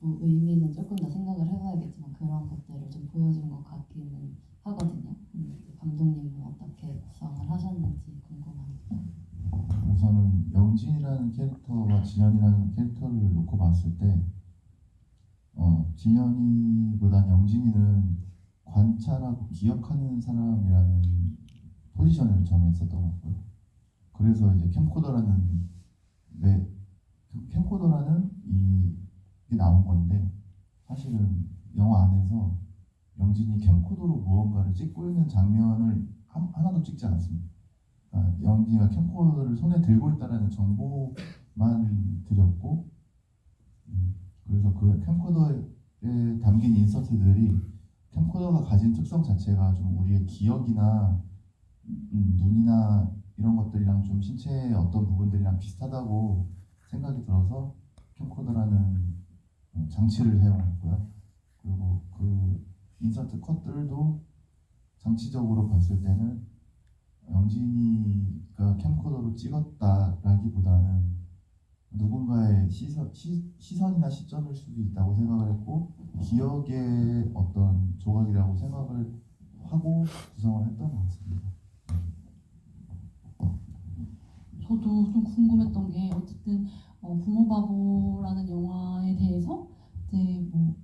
뭐 의미는 조금 더 생각을 해봐야겠지만 그런 것들을 좀 보여준 것 같기는 하거든요. 감독님은 어떻게 구성을 하셨는지 궁금합니다.
우선은 영진이라는 캐릭터와 진현이라는 캐릭터를 놓고 봤을 때 진현이보단 영진이는 관찰하고 기억하는 사람이라는 포지션을 정했었던 것 같고요. 그래서 이제 캠코더라는 이게 나온 건데 사실은 영화 안에서 영진이 캠코더로 무언가를 찍고 있는 장면을 하나도 찍지 않았습니다. 그러니까 영진이가 캠코더를 손에 들고 있다는 정보만 드렸고 그래서 그 캠코더에 담긴 인서트들이 캠코더가 가진 특성 자체가 좀 우리의 기억이나 눈이나 이런 것들이랑 좀 신체의 어떤 부분들이랑 비슷하다고 생각이 들어서 캠코더라는 장치를 사용했고요. 그리고 그 인서트 컷들도 장치적으로 봤을 때는 영진이가 캠코더로 찍었다라기보다는 누군가의 시선이나 시점일 수도 있다고 생각을 했고 기억의 어떤 조각이라고 생각을 하고 구성을 했던 것 같습니다.
저도 좀 궁금했던 게 어쨌든 부모 바보라는 영화에 대해서 이제 뭐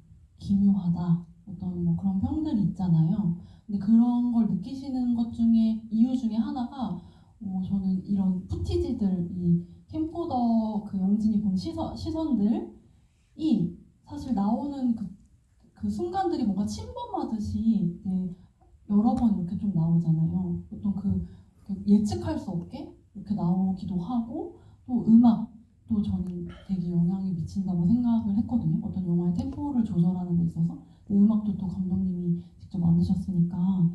순간들이 사실 나오는 그 순간들이 뭔가 침범하듯이 여러 번 이렇게 좀 나오잖아요. 어떤 그 예측할 수 없게 이렇게 나오기도 하고 또 음악도 저는 되게 영향이 미친다고 생각을 했거든요. 어떤 영화의 템포를 조절하는 데 있어서 음악도 또 감독님이 직접 만드셨으니까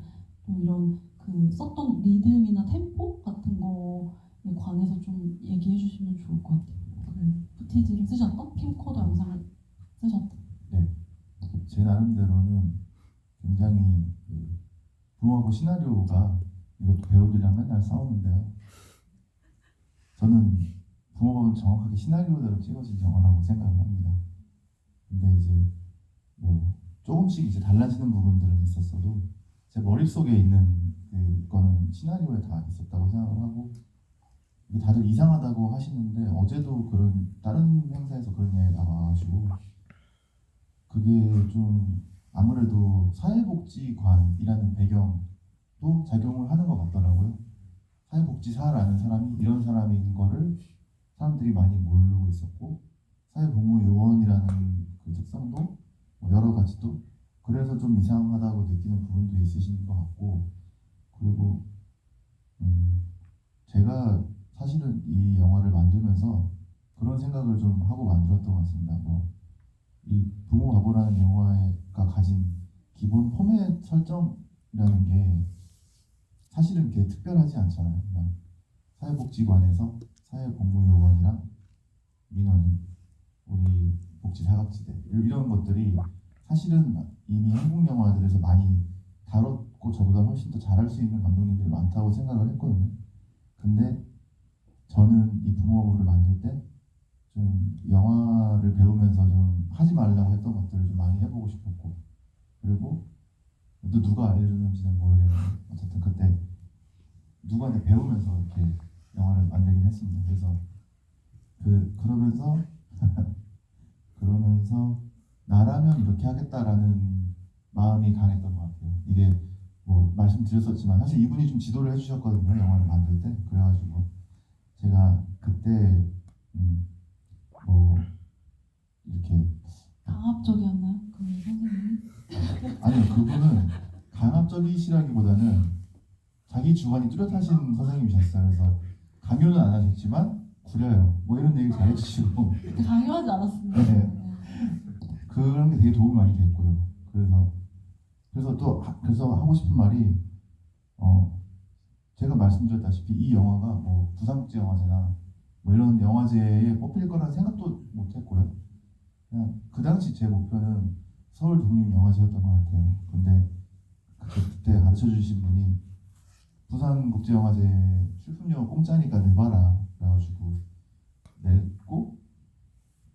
또 이런 그 썼던 리듬이나 템포 같은 거에 관해서 좀 얘기해 주시면 좋을 것 같아요. 그 푸티지를 쓰셨던 캠코더 영상을 쓰셨던.
제 나름대로는 굉장히 부모하고 시나리오가 이것도 배우들이랑 맨날 싸우는데요. 저는 부모는 정확하게 시나리오대로 찍어진 영화라고 생각을 합니다. 근데 이제 뭐 조금씩 이제 달라지는 부분들은 있었어도 제 머릿속에 있는 그거는 시나리오에 다 있었다고 생각을 하고 이게 다들 이상하다고 하시는데 어제도 그런 다른 행사에서 그런 이야기 나와가지고 그게 좀 아무래도 사회복지관이라는 배경도 작용을 하는 것 같더라고요. 사회복지사라는 사람이 이런 사람인 거를 사람들이 많이 모르고 있었고 사회복무요원이라는 그 특성도 뭐 여러 가지도 그래서 좀 이상하다고 느끼는 부분도 있으신 것 같고 그리고 제가 사실은 이 영화를 만들면서 그런 생각을 좀 하고 만들었던 것 같습니다. 이 부모 바보라는 영화가 가진 기본 포맷 설정이라는 게 사실은 그렇게 특별하지 않잖아요. 그냥 사회복지관에서 사회복무요원이랑 민원인, 우리 복지 사각지대 이런 것들이 사실은 이미 한국 영화들에서 많이 다뤘고 저보다 훨씬 더 잘할 수 있는 감독님들이 많다고 생각을 했거든요. 근데 저는 이 부모를 만들 때 좀 영화를 배우면서 좀 하지 말라고 했던 것들을 좀 많이 해보고 싶었고 그리고 또 누가 알려줬는지는 모르겠는데 어쨌든 그때 누구한테 배우면서 이렇게 영화를 만들긴 했습니다. 그래서 그러면서 나라면 이렇게 하겠다라는 마음이 강했던 것 같아요. 이게 뭐 말씀드렸었지만 사실 이분이 좀 지도를 해주셨거든요. 영화를 만들 때. 그래가지고 제가 그때 뭐 이렇게
강압적이었나요? 그 선생님?
아니요 그분은 강압적이시라기보다는 자기 주관이 뚜렷하신 선생님이셨어요. 그래서 강요는 안 하셨지만 구려요. 뭐 이런 얘기 잘 해주시고
강요하지 않았습니다.
네. 그런 게 되게 도움이 많이 됐고요. 그래서 하고 싶은 말이 제가 말씀드렸다시피 이 영화가 뭐 부산국제영화제나 뭐 이런 영화제에 뽑힐 거라는 생각도 못했고요. 그냥 그 당시 제 목표는 서울 독립영화제였던 것 같아요. 근데 그때 가르쳐 주신 분이 부산국제영화제 출품료 공짜니까 내봐라 그래가지고 냈고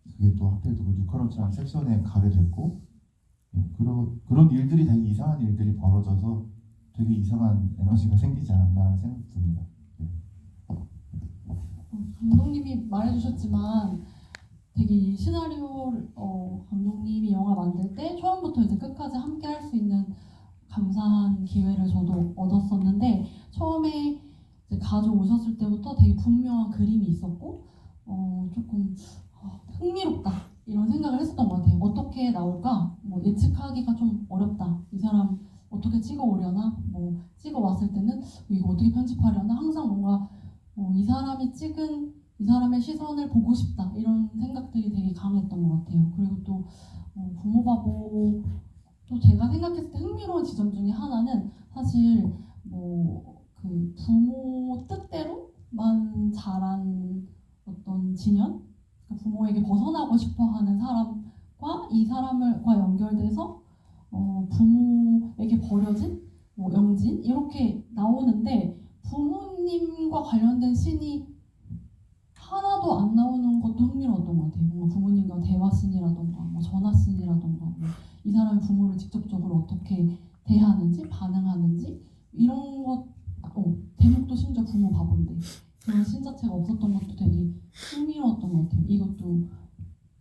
그게 또 하필 또 뉴커런트라는 섹션에 가게 됐고 그런 일들이 되게 이상한 일들이 벌어져서 되게 이상한 에너지가 생기지 않았나 생각이 듭니다.
감독님이 말해주셨지만 되게 이 시나리오를 감독님이 영화 만들 때 처음부터 이제 끝까지 함께 할 수 있는 감사한 기회를 저도 얻었었는데 처음에 이제 가져오셨을 때부터 되게 분명한 그림이 있었고 조금 흥미롭다 이런 생각을 했었던 것 같아요. 어떻게 나올까? 뭐 예측하기가 좀 어렵다. 이 사람 어떻게 찍어오려나? 뭐 찍어왔을 때는 이거 어떻게 편집하려나? 항상 뭔가 이 사람이 찍은 이 사람의 시선을 보고 싶다 이런 생각들이 되게 강했던 것 같아요. 그리고 또 부모 바보 또 제가 생각했을 때 흥미로운 지점 중에 하나는 사실 뭐 그 부모 뜻대로만 자란 어떤 진연 그러니까 부모에게 벗어나고 싶어하는 사람과 이 사람과 연결돼서 부모에게 버려진 뭐 영진 이렇게 나오는데 부모님과 관련된 씬이 하나도 안 나오는 것도 흥미로웠던 것 같아요. 뭔가 부모님과 대화 씬이라던가 뭐 전화 씬이라던가 뭐 이 사람이 부모를 직접적으로 어떻게 대하는지 반응하는지 이런 것 대목도 심지어 부모 바본데 그런 씬 자체가 없었던 것도 되게 흥미로웠던 것 같아요. 이것도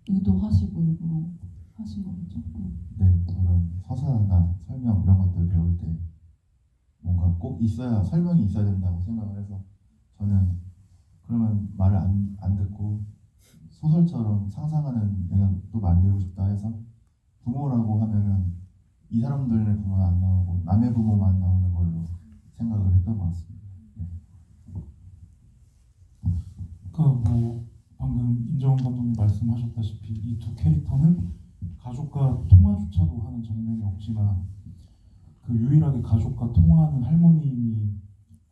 의도하시고 일부러 하신 거겠죠?
네, 그런 서사나 설명 이런 것들 배울 때 뭔가 꼭 있어야 설명이 있어야 된다고 생각을 해서 저는 그러면 말을 안 듣고 소설처럼 상상하는 영역도 만들고 싶다 해서 부모라고 하면은 이 사람들의 부모는 안 나오고 남의 부모만 나오는 걸로 생각을 했던 것 같습니다.
그러니까 뭐 방금 임정원 감독님 말씀하셨다시피 이 두 캐릭터는 가족과 통화조차도 하는 장면이 없지만 그 유일하게 가족과 통화하는 할머님이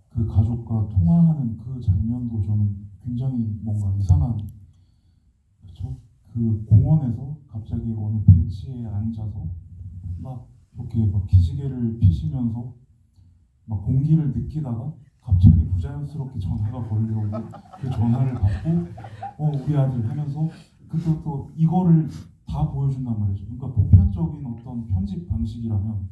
그 가족과 통화하는 그 장면도 저는 굉장히 뭔가 이상한, 그렇죠? 그 공원에서 갑자기 어느 벤치에 앉아서 막 이렇게 막 기지개를 피시면서 막 공기를 느끼다가 갑자기 부자연스럽게 전화가 걸려오고 그 전화를 받고 우리 아들 하면서 그때 또 이거를 다 보여준단 말이죠. 그러니까 보편적인 어떤 편집 방식이라면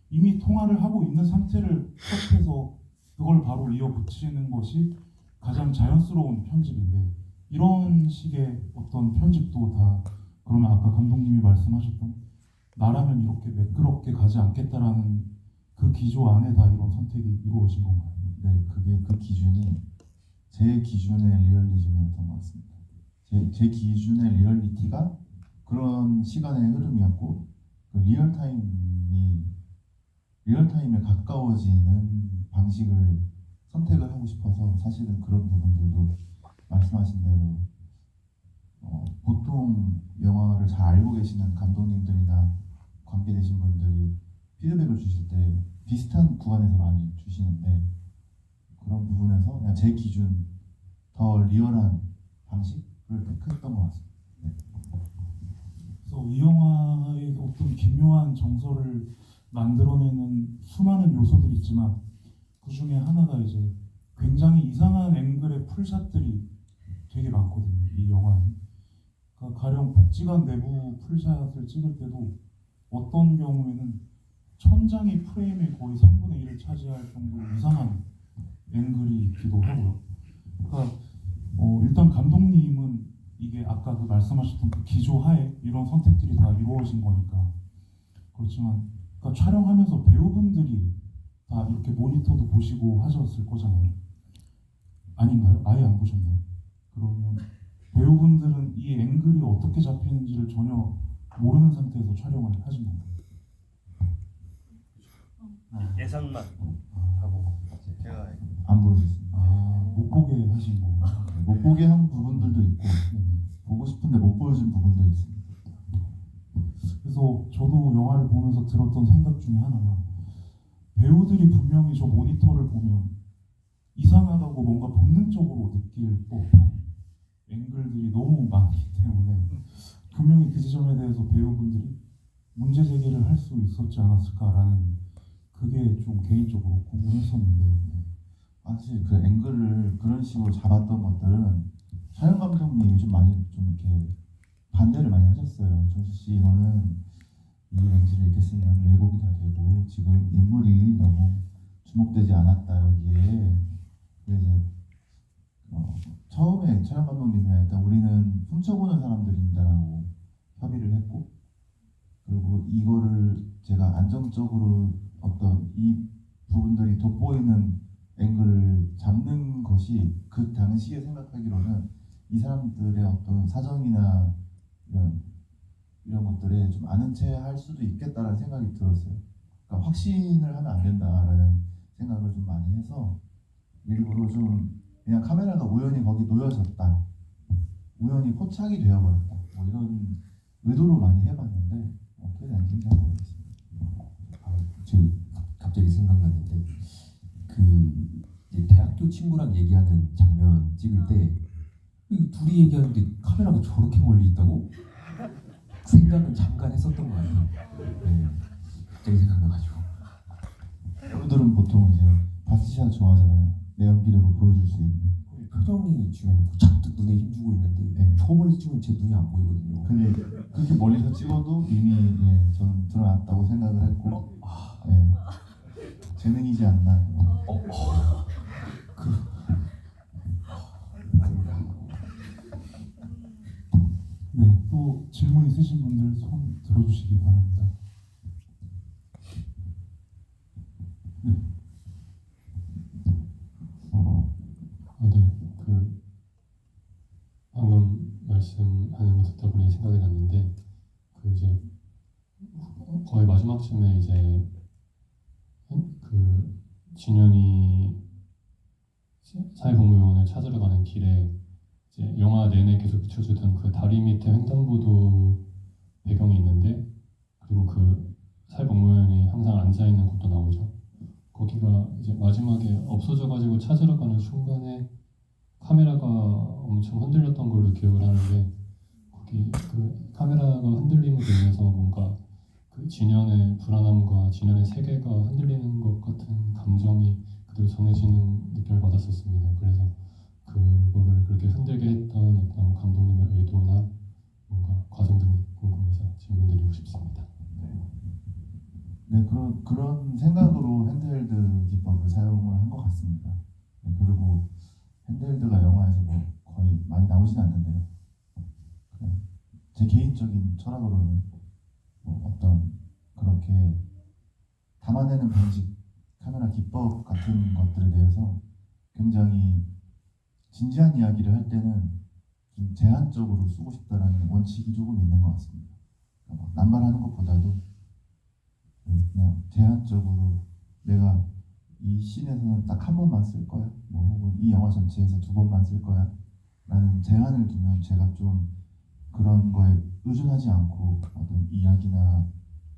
이미 통화를 하고 있는 상태를 컷해서 그걸 바로 이어붙이는 것이 가장 자연스러운 편집인데 이런 식의 어떤 편집도 다 그러면 아까 감독님이 말씀하셨던 나라면 이렇게 매끄럽게 가지 않겠다라는 그 기조 안에 다 이런 선택이 이루어진 건가요?
네, 그게 그 기준이 제 기준의 리얼리즘이었던 것 같습니다. 제 기준의 리얼리티가 그런 시간의 흐름이었고 그 리얼타임에 가까워지는 방식을 선택을 하고 싶어서 사실은 그런 부분들도 말씀하신 대로 보통 영화를 잘 알고 계시는 감독님들이나 관계되신 분들이 피드백을 주실 때 비슷한 구간에서 많이 주시는데 그런 부분에서 그냥 제 기준 더 리얼한 방식을 택했던 것 같습니다. 네.
그래서 이 영화의 어떤 기묘한 정서를 만들어내는 수많은 요소들이 있지만 그 중에 하나가 이제 굉장히 이상한 앵글의 풀샷들이 되게 많거든요. 이 영화는. 그러니까 가령 복지관 내부 풀샷을 찍을 때도 어떤 경우에는 천장이 프레임의 거의 3분의 1을 차지할 정도로 이상한 앵글이 있기도 하고요. 그러니까 일단 감독님은 이게 아까 그 말씀하셨던 그 기조하에 이런 선택들이 다 이루어진 거니까 그렇지만 그러니까 촬영하면서 배우분들이 다 이렇게 모니터도 보시고 하셨을 거잖아요. 아닌가요? 아예 안 보셨나요? 그러면 배우분들은 이 앵글이 어떻게 잡히는지를 전혀 모르는 상태에서 촬영을 하신 건가요?
예상만 하고 제가
안 보여줬습니다.
못 보게 하신 건가요?
못 보게 한 부분들도 있고 보고 싶은데 못 보여준 부분도 있습니다.
그래서 저도 영화를 보면서 들었던 생각 중에 하나가 배우들이 분명히 저 모니터를 보면 이상하다고 뭔가 본능적으로 느낄 법한 앵글들이 너무 많기 때문에 분명히 그 지점에 대해서 배우분들이 문제 제기를 할 수 있었지 않았을까라는 그게 좀 개인적으로 궁금했었는데
사실 그 앵글을 그런 식으로 잡았던 것들은 촬영 감독님이 좀 많이 좀 이렇게 반대를 많이 하셨어요. 정수 씨 이거는 이 렌즈를 이렇게 쓰면 왜곡이 다 되고 지금 인물이 너무 주목되지 않았다 여기에. 그래서 이제 처음에 촬영 감독님이랑 일단 우리는 훔쳐보는 사람들입니다라고 협의를 했고 그리고 이거를 제가 안정적으로 어떤 이 부분들이 돋보이는 앵글을 잡는 것이 그 당시에 생각하기로는 이 사람들의 어떤 사정이나 이런 것들에 좀 아는 채 할 수도 있겠다라는 생각이 들었어요. 그러니까 확신을 하면 안 된다라는 생각을 좀 많이 해서 일부러 좀 그냥 카메라가 우연히 거기 놓여졌다, 우연히 포착이 되어버렸다, 뭐 이런 의도로 많이 해봤는데 어떻게 되는지 잘 모르겠습니다.
지금 갑자기 생각났는데 그 이제 대학교 친구랑 얘기하는 장면 찍을 때 이 둘이 얘기하는데 카메라가 저렇게 멀리 있다고 생각은 잠깐 했었던 것 같아요. 네, 갑자기 생각나가지고.
배우들은 보통 이제 바스샷 좋아하잖아요. 내 연기력을 보여줄 수 있는.
표정이 지금 잔뜩 눈에 힘주고 있는데 저 멀리 찍으면 제 눈이 안 보이거든요.
근데 그렇게 멀리서 찍어도 이미 저는 드러났다고 생각을 했고 재능이지 않나.
네, 또 질문 있으신 분들 손 들어주시기 바랍니다. 네.
네, 그 방금 말씀하는 거 듣다 보니 생각이 났는데 그 이제 거의 마지막쯤에 이제 그 진현이 사회복무요원을 찾으러 가는 길에 이제 영화 내내 계속 비춰주던 그 다리 밑에 횡단보도 배경이 있는데 그리고 그 사회복무요원이 항상 앉아 있는 곳도 나오죠. 거기가 이제 마지막에 없어져가지고 찾으러 가는 순간에 카메라가 엄청 흔들렸던 걸로 기억을 하는데 거기 그 카메라가 흔들림으로 인해서 뭔가 그 진현의 불안함과 진현의 세계가 흔들리는 것 같은 감정이 그대로 전해지는 느낌을 받았었습니다. 그래서 그거를 그렇게 흔들게 했던 어떤 감독님의 의도나 뭔가 과정 등이 궁금해서 질문드리고 싶습니다.
네, 그런 생각으로 핸드헬드 기법을 사용을 한 것 같습니다. 네, 그리고 핸드헬드가 영화에서 뭐 거의 많이 나오진 않는데요. 그냥 제 개인적인 철학으로는 뭐 어떤 그렇게 담아내는 방식, 카메라 기법 같은 것들에 대해서 굉장히 진지한 이야기를 할 때는 좀 제한적으로 쓰고 싶다라는 원칙이 조금 있는 것 같습니다. 그러니까 막 남발하는 것보다도 그냥 제한적으로 내가 이 씬에서는 딱 한 번만 쓸 거야, 뭐 혹은 이 영화 전체에서 2번만 쓸 거야 라는 제한을 두면 제가 좀 그런 거에 의존하지 않고 어떤 이야기나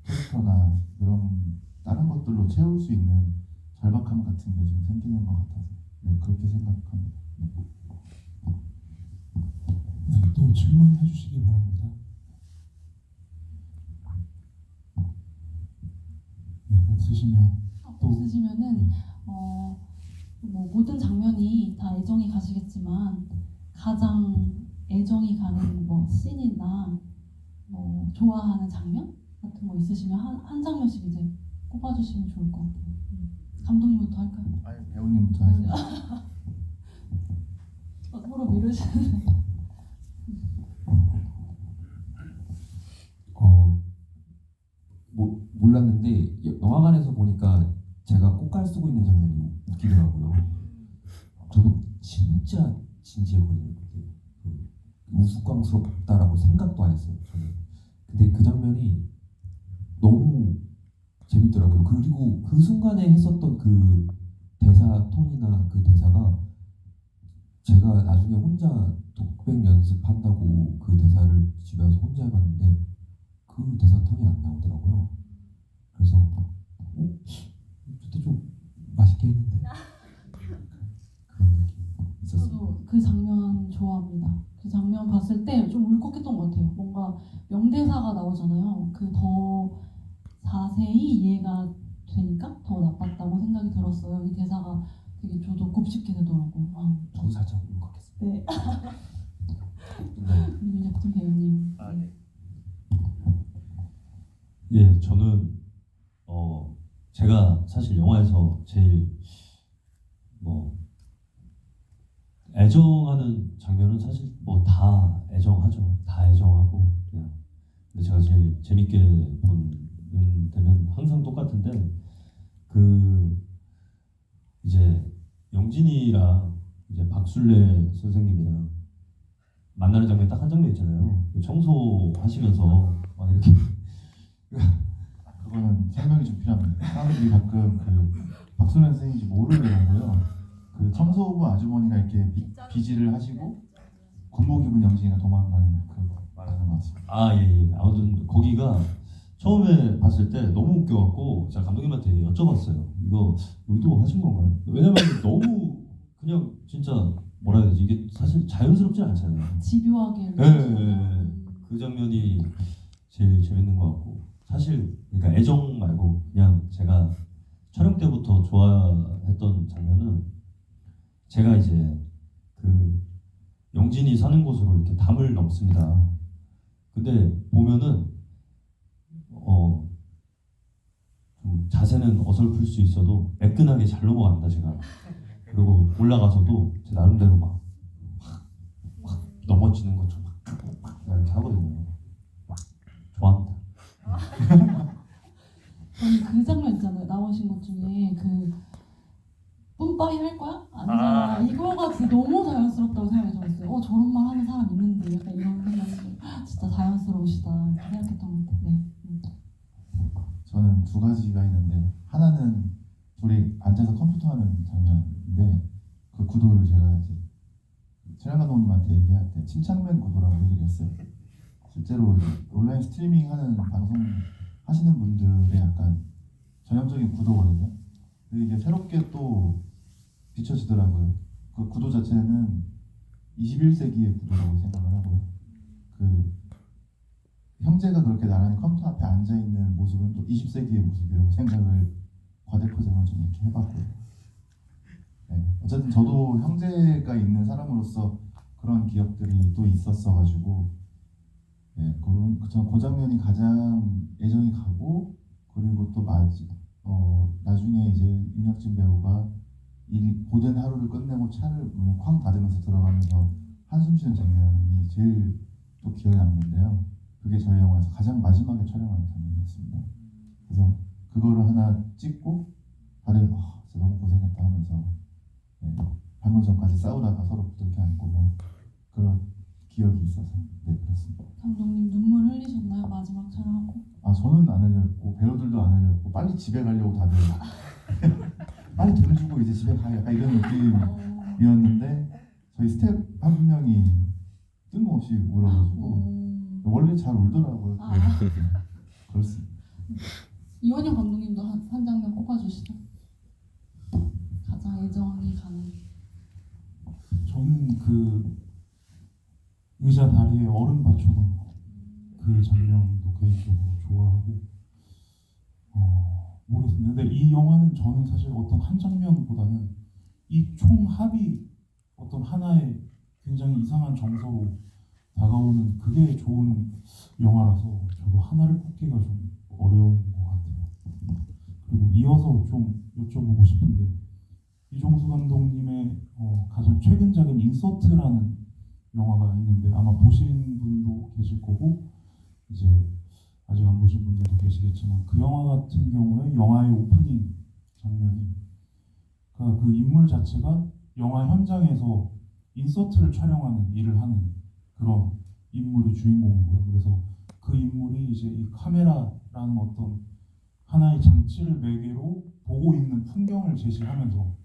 캐릭터나 그런 다른 것들로 채울 수 있는 절박함 같은 게 좀 생기는 것 같아서 네, 그렇게 생각합니다. 네.
네, 또 질문해 주시기 바랍니다. 네, 없으시면 또
없으시면은 뭐 모든 장면이 다 애정이 가시겠지만 가장 애정이 가는 뭐 씬이나 뭐 좋아하는 장면 같은 거 있으시면 한 장면씩 이제 꼽아주시면 좋을 것 같아요. 감독님부터 할까요?
아니, 배우님부터 하세요.
서로 미루시는.
몰랐는데 영화관에서 보니까 제가 꽃갈 쓰고 있는 장면이 웃기더라고요. 저는 진짜 진지했거든요. 그때 우스꽝스럽다라고 생각도 안 했어요. 저는. 근데 그 장면이 너무 재밌더라고요. 그리고 그 순간에 했었던 그 대사 톤이나 그 대사가 제가 나중에 혼자 독백 연습한다고 그 대사를 집에 와서 혼자 해봤는데 그 대사 톤이 안 나오더라고요. 그래서 그때 좀 맛있게 했는데 그런 느낌 있었어요.
저도 그 장면 좋아합니다. 그 장면 봤을 때 좀 울컥했던 것 같아요. 뭔가 명대사가 나오잖아요. 그 더 자세히 이해가 되니까 더 나빴다고 생각이 들었어요. 이 대사가 되게 저도 곱씹게 되더라고요.
저도 살짝 울컥했어요.
네. 윤혁준 배우님.
아, 네.
예, 저는 제가 사실 영화에서 제일 뭐 애정하는 장면은 사실 뭐 다 애정하죠. 다 애정하고 그냥. 근데 제가 제일 재밌게 보는 데는 항상 똑같은데 그 이제 영진이랑 이제 박술래 선생님이랑 만나는 장면이 딱 한 장면 있잖아요. 청소하시면서 막 이렇게
그거는 설명이 좀 필요합니다. 사람들이 가끔 그 박순환 선생님인지 모르더라고요. 그 청소부 아주머니가 이렇게 비지를 하시고 군복 입은 영진이가 도망가는 그거 말하는 것 같습니다.
아, 예. 아무튼 거기가 처음에 봤을 때 너무 웃겨갖고 제가 감독님한테 여쭤봤어요. 이거 의도하신 건가요? 왜냐면 너무 그냥 진짜 뭐라 해야 되지? 이게 사실 자연스럽진 않잖아요.
집요하게.
예. 그 장면이 제일 재밌는 것 같고 사실 그러니까 애정 말고 그냥 제가 촬영 때부터 좋아했던 장면은 제가 이제 그 영진이 사는 곳으로 이렇게 담을 넘습니다. 근데 보면은 좀 자세는 어설플 수 있어도 매끈하게 잘 넘어갑니다 제가. 그리고 올라가서도 제 나름대로 막 넘어지는 것처럼 막 이렇게 하거든요. 좋아합니다.
저는 그 장면 있잖아요. 나오신 것 중에 그 뿜빠이 할 거야? 아니잖아. 이거가 진짜 너무 자연스럽다고 생각이 들었어요. 저런 말 하는 사람 있는데 약간 이런 생각이 진짜 자연스러우시다 이렇게 생각했던 것 같아요. 네.
저는 두 가지가 있는데 하나는 둘이 앉아서 컴퓨터 하는 장면인데 그 구도를 제가 이제 촬영 감독님한테 얘기할 때 침착맨 구도라고 얘기를 했어요. 실제로 이제 온라인 스트리밍 하는 방송 하시는 분들의 약간 전형적인 구도거든요. 근데 이게 새롭게 또 비춰지더라고요. 그 구도 자체는 21세기의 구도라고 생각을 하고요. 그 형제가 그렇게 나란히 컴퓨터 앞에 앉아 있는 모습은 또 20세기의 모습이라고 생각을 과대포장을 좀 이렇게 해봤고요. 네. 어쨌든 저도 형제가 있는 사람으로서 그런 기억들이 또 있었어가지고, 네, 그 장면이 가장 애정이 가고, 그리고 또 나중에 이제 윤혁진 배우가 이 고된 하루를 끝내고 차를 문을 쾅 닫으면서 들어가면서 한숨 쉬는 장면이 제일 또 기억에 남는데요. 그게 저희 영화에서 가장 마지막에 촬영한 장면이었습니다. 그래서 그거를 하나 찍고 다들 진짜 너무 고생했다 하면서 방금 전까지 싸우다가 서로 부둥켜 안고 뭐 그런 기억이 있어서 네 그렇습니다.
감독님 눈물 흘리셨나요? 마지막 촬영하고?
저는 안 흘렸고 배우들도 안 흘렸고 빨리 집에 가려고 다들 빨리 돈 주고 이제 집에 가야 약간 이런 느낌이었는데 저희 스텝 한 명이 뜬금없이 울어가지고 원래 잘 울더라고요. 그렇습니다.
이원영 감독님도 한 장면 꼽아주시죠. 가장 애정이 가는.
저는 그 의자 다리에 얼음 받쳐놓은 그 장면도 개인적으로 좋아하고 모르겠습니다. 근데 이 영화는 저는 사실 어떤 한 장면보다는 이 총합이 어떤 하나의 굉장히 이상한 정서로 다가오는 그게 좋은 영화라서 저도 하나를 꼽기가 좀 어려운 것 같아요. 그리고 이어서 좀 여쭤보고 싶은 게 이종수 감독님의 가장 최근작인 인서트라는 영화가 있는데 아마 보신 분도 계실 거고 이제 아직 안 보신 분들도 계시겠지만 그 영화 같은 경우에 영화의 오프닝 장면이 그 인물 자체가 영화 현장에서 인서트를 촬영하는 일을 하는 그런 인물이 주인공이고요. 그래서 그 인물이 이제 이 카메라라는 어떤 하나의 장치를 매개로 보고 있는 풍경을 제시하면서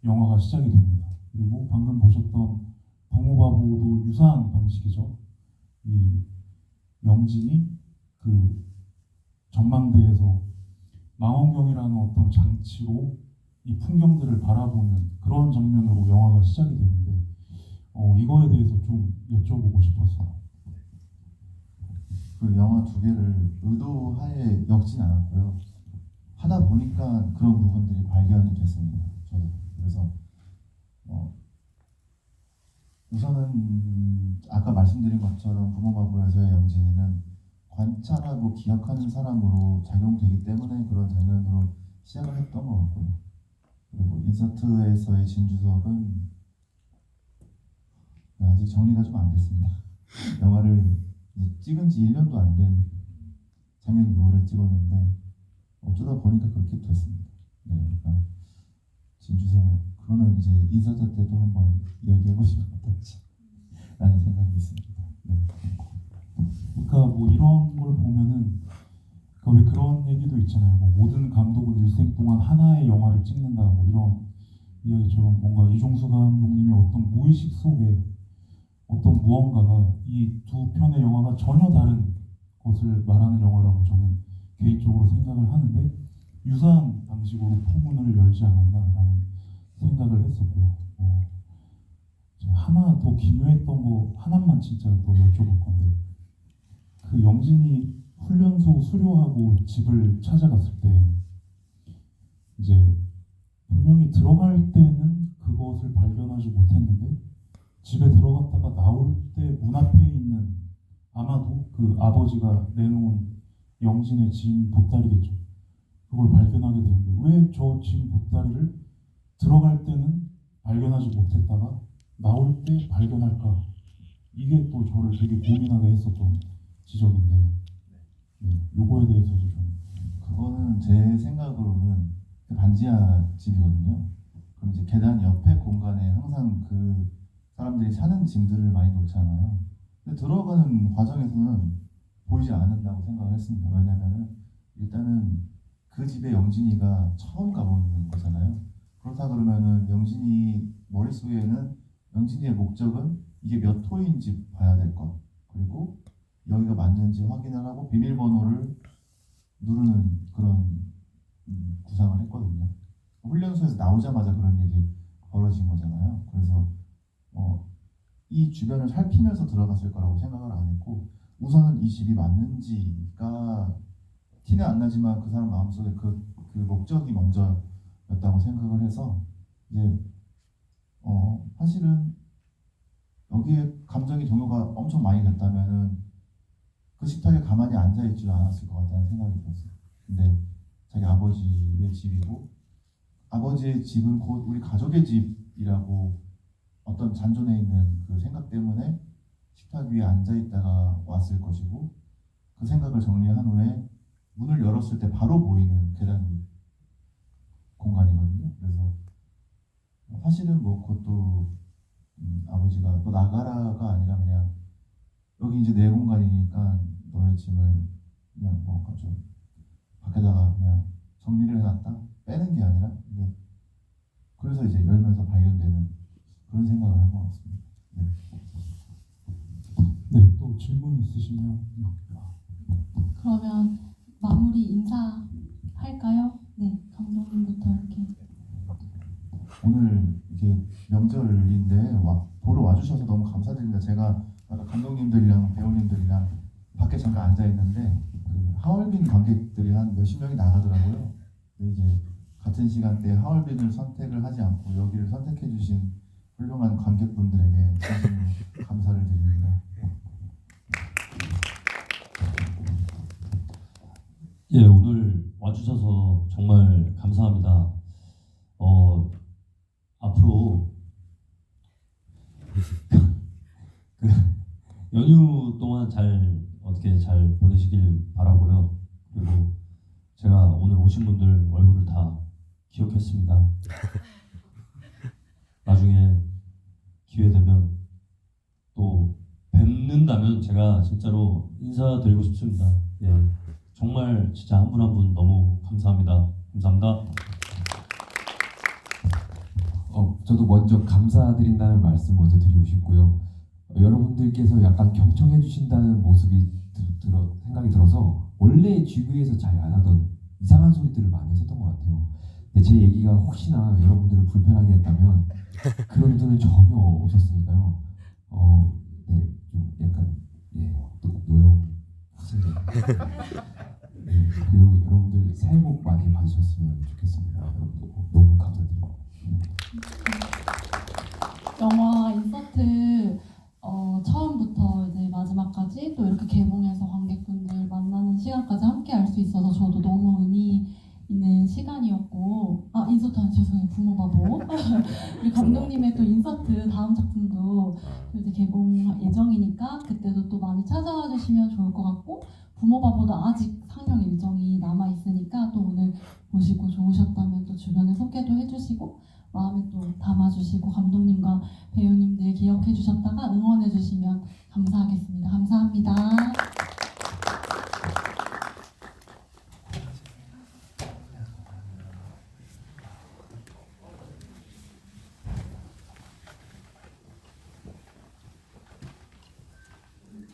영화가 시작이 됩니다. 그리고 방금 보셨던 부모바보도 유사한 방식이죠. 이 영진이 그 전망대에서 망원경이라는 어떤 장치로 이 풍경들을 바라보는 그런 장면으로 영화가 시작이 되는데 이거에 대해서 좀 여쭤보고 싶었어요.
그 영화 두 개를 의도하에 엮진 않았고요. 하다 보니까 그런 부분들이 발견이 됐습니다. 저도 그래서 우선은 아까 말씀드린 것처럼 부모바보에서의 영진이는 관찰하고 기억하는 사람으로 작용되기 때문에 그런 장면으로 시작을 했던 것 같고요. 그리고 인서트에서의 진주석은 아직 정리가 좀 안 됐습니다. 영화를 찍은 지 1년도 안 된 작년 6월에 찍었는데 어쩌다 보니까 그렇게 됐습니다. 네, 그러니까 진주석 그거는 이제 인서트 때도 한번 이야기해보시면 어떨지 라는 생각이 있습니다. 네.
그러니까 뭐 이런 걸 보면은 왜 그런 얘기도 있잖아요. 뭐 모든 감독은 일생 동안 하나의 영화를 찍는다. 뭐 이런 이야기처럼 뭔가 이종수 감독님의 어떤 무의식 속에 어떤 무언가가 이 두 편의 영화가 전혀 다른 것을 말하는 영화라고 저는 개인적으로 생각을 하는데 유사한 방식으로 포문을 열지 않았나라는 생각을 했었고요. 하나 더 기묘했던 거 하나만 진짜 더 여쭤볼 건데 그 영진이 훈련소 수료하고 집을 찾아갔을 때 이제 분명히 들어갈 때는 그것을 발견하지 못했는데 집에 들어갔다가 나올 때 문 앞에 있는 아마도 그 아버지가 내놓은 영진의 진 보따리겠죠. 그걸 발견하게 되는데 왜 저 진 보따리를 들어갈 때는 발견하지 못했다가 나올 때 발견할까? 이게 또 저를 되게 고민하게 했었던 지점인데 요거에 대해서도 좀
그거는 제 생각으로는 반지하 집이거든요. 그럼 이제 계단 옆에 공간에 항상 그 사람들이 사는 짐들을 많이 놓잖아요. 근데 들어가는 과정에서는 보이지 않는다고 생각을 했습니다. 왜냐면은 일단은 그 집에 영진이가 처음 가보는 거잖아요. 그렇다 그러면은 영진이 머릿속에는 영진이의 목적은 이게 몇 호인지 봐야 될 것, 그리고 여기가 맞는지 확인을 하고 비밀번호를 누르는 그런 구상을 했거든요. 훈련소에서 나오자마자 그런 일이 벌어진 거잖아요. 그래서 이 주변을 살피면서 들어갔을 거라고 생각을 안 했고, 우선은 이 집이 맞는지가 티는 안 나지만 그 사람 마음속에 그 목적이 먼저였다고 생각을 해서 이제 사실은 여기에 감정의 동요가 엄청 많이 됐다면은 그 식탁에 가만히 앉아 있지 않았을 것 같다는 생각이 들었어요. 근데 자기 아버지의 집이고, 아버지의 집은 곧 우리 가족의 집이라고 어떤 잔존해 있는 그 생각 때문에 식탁 위에 앉아 있다가 왔을 것이고, 그 생각을 정리한 후에 문을 열었을 때 바로 보이는 계단 공간이거든요. 그래서 사실은 뭐 그것도 아버지가 너 나가라가 아니라 그냥 여기 이제 내 공간이니까 너의 짐을 그냥 좀 밖에다가 그냥 정리를 해놨다 빼는 게 아니라, 근데 그래서 이제 열면서 발견되는 그런 생각을 한 것 같습니다. 네.
네, 또 질문 있으시면.
그러면 마무리 인사할까요? 네, 감독님부터 이렇게.
오늘 이게 명절인데 보러 와주셔서 너무 감사드립니다. 제가 아까 감독님들이랑 배우님들이랑 밖에 잠깐 앉아 있는데 그 하얼빈 관객들이 한 몇십 명이 나가더라고요. 근데 이제 같은 시간대에 하얼빈을 선택을 하지 않고 여기를 선택해 주신 훌륭한 관객분들에게 진심으로 감사를 드립니다.
예, 오늘 와주셔서 정말 감사합니다. 앞으로 그 연휴 동안 어떻게 잘 보내시길 바라고요. 그리고 제가 오늘 오신 분들 얼굴을 다 기억했습니다. 나중에 기회 되면 또 뵙는다면 제가 진짜로 인사드리고 싶습니다. 예, 정말 진짜 한 분 한 분 너무 감사합니다. 감사합니다.
저도 먼저 감사드린다는 말씀 먼저 드리고 싶고요. 여러분들께서 약간 경청해 주신다는 모습이 생각이 들어서 원래 GV에서 잘 안 하던 이상한 소리들을 많이 했었던 것 같아요. 근데 제 얘기가 혹시나 여러분들을 불편하게 했다면 그런 의도는 전혀 없었으니까요. 네, 좀 약간 노여 후세대. 네, 그리고 여러분들 새해 복 많이 받으셨으면 좋겠습니다. 여러분들 너무 감사드립니다.
영화 인서트 처음부터 이제 마지막까지 또 이렇게 개봉해서 관객분들 만나는 시간까지 함께 할 수 있어서 저도 너무 의미 있는 시간이었고, 인서트 죄송해요, 부모 바보. 우리 감독님의 또 인서트 다음 작품도 또 이제 개봉 예정이니까 그때도 또 많이 찾아와 주시면 좋을 것 같고, 부모 바보도 아직 상영 일정이 남아 있으니까 또 오늘 보시고 좋으셨다면 또 주변에 소개도 해주시고 마음에 또 담아주시고 감독님과 배우님들 기억해 주셨다가 응원해 주시면 감사하겠습니다. 감사합니다.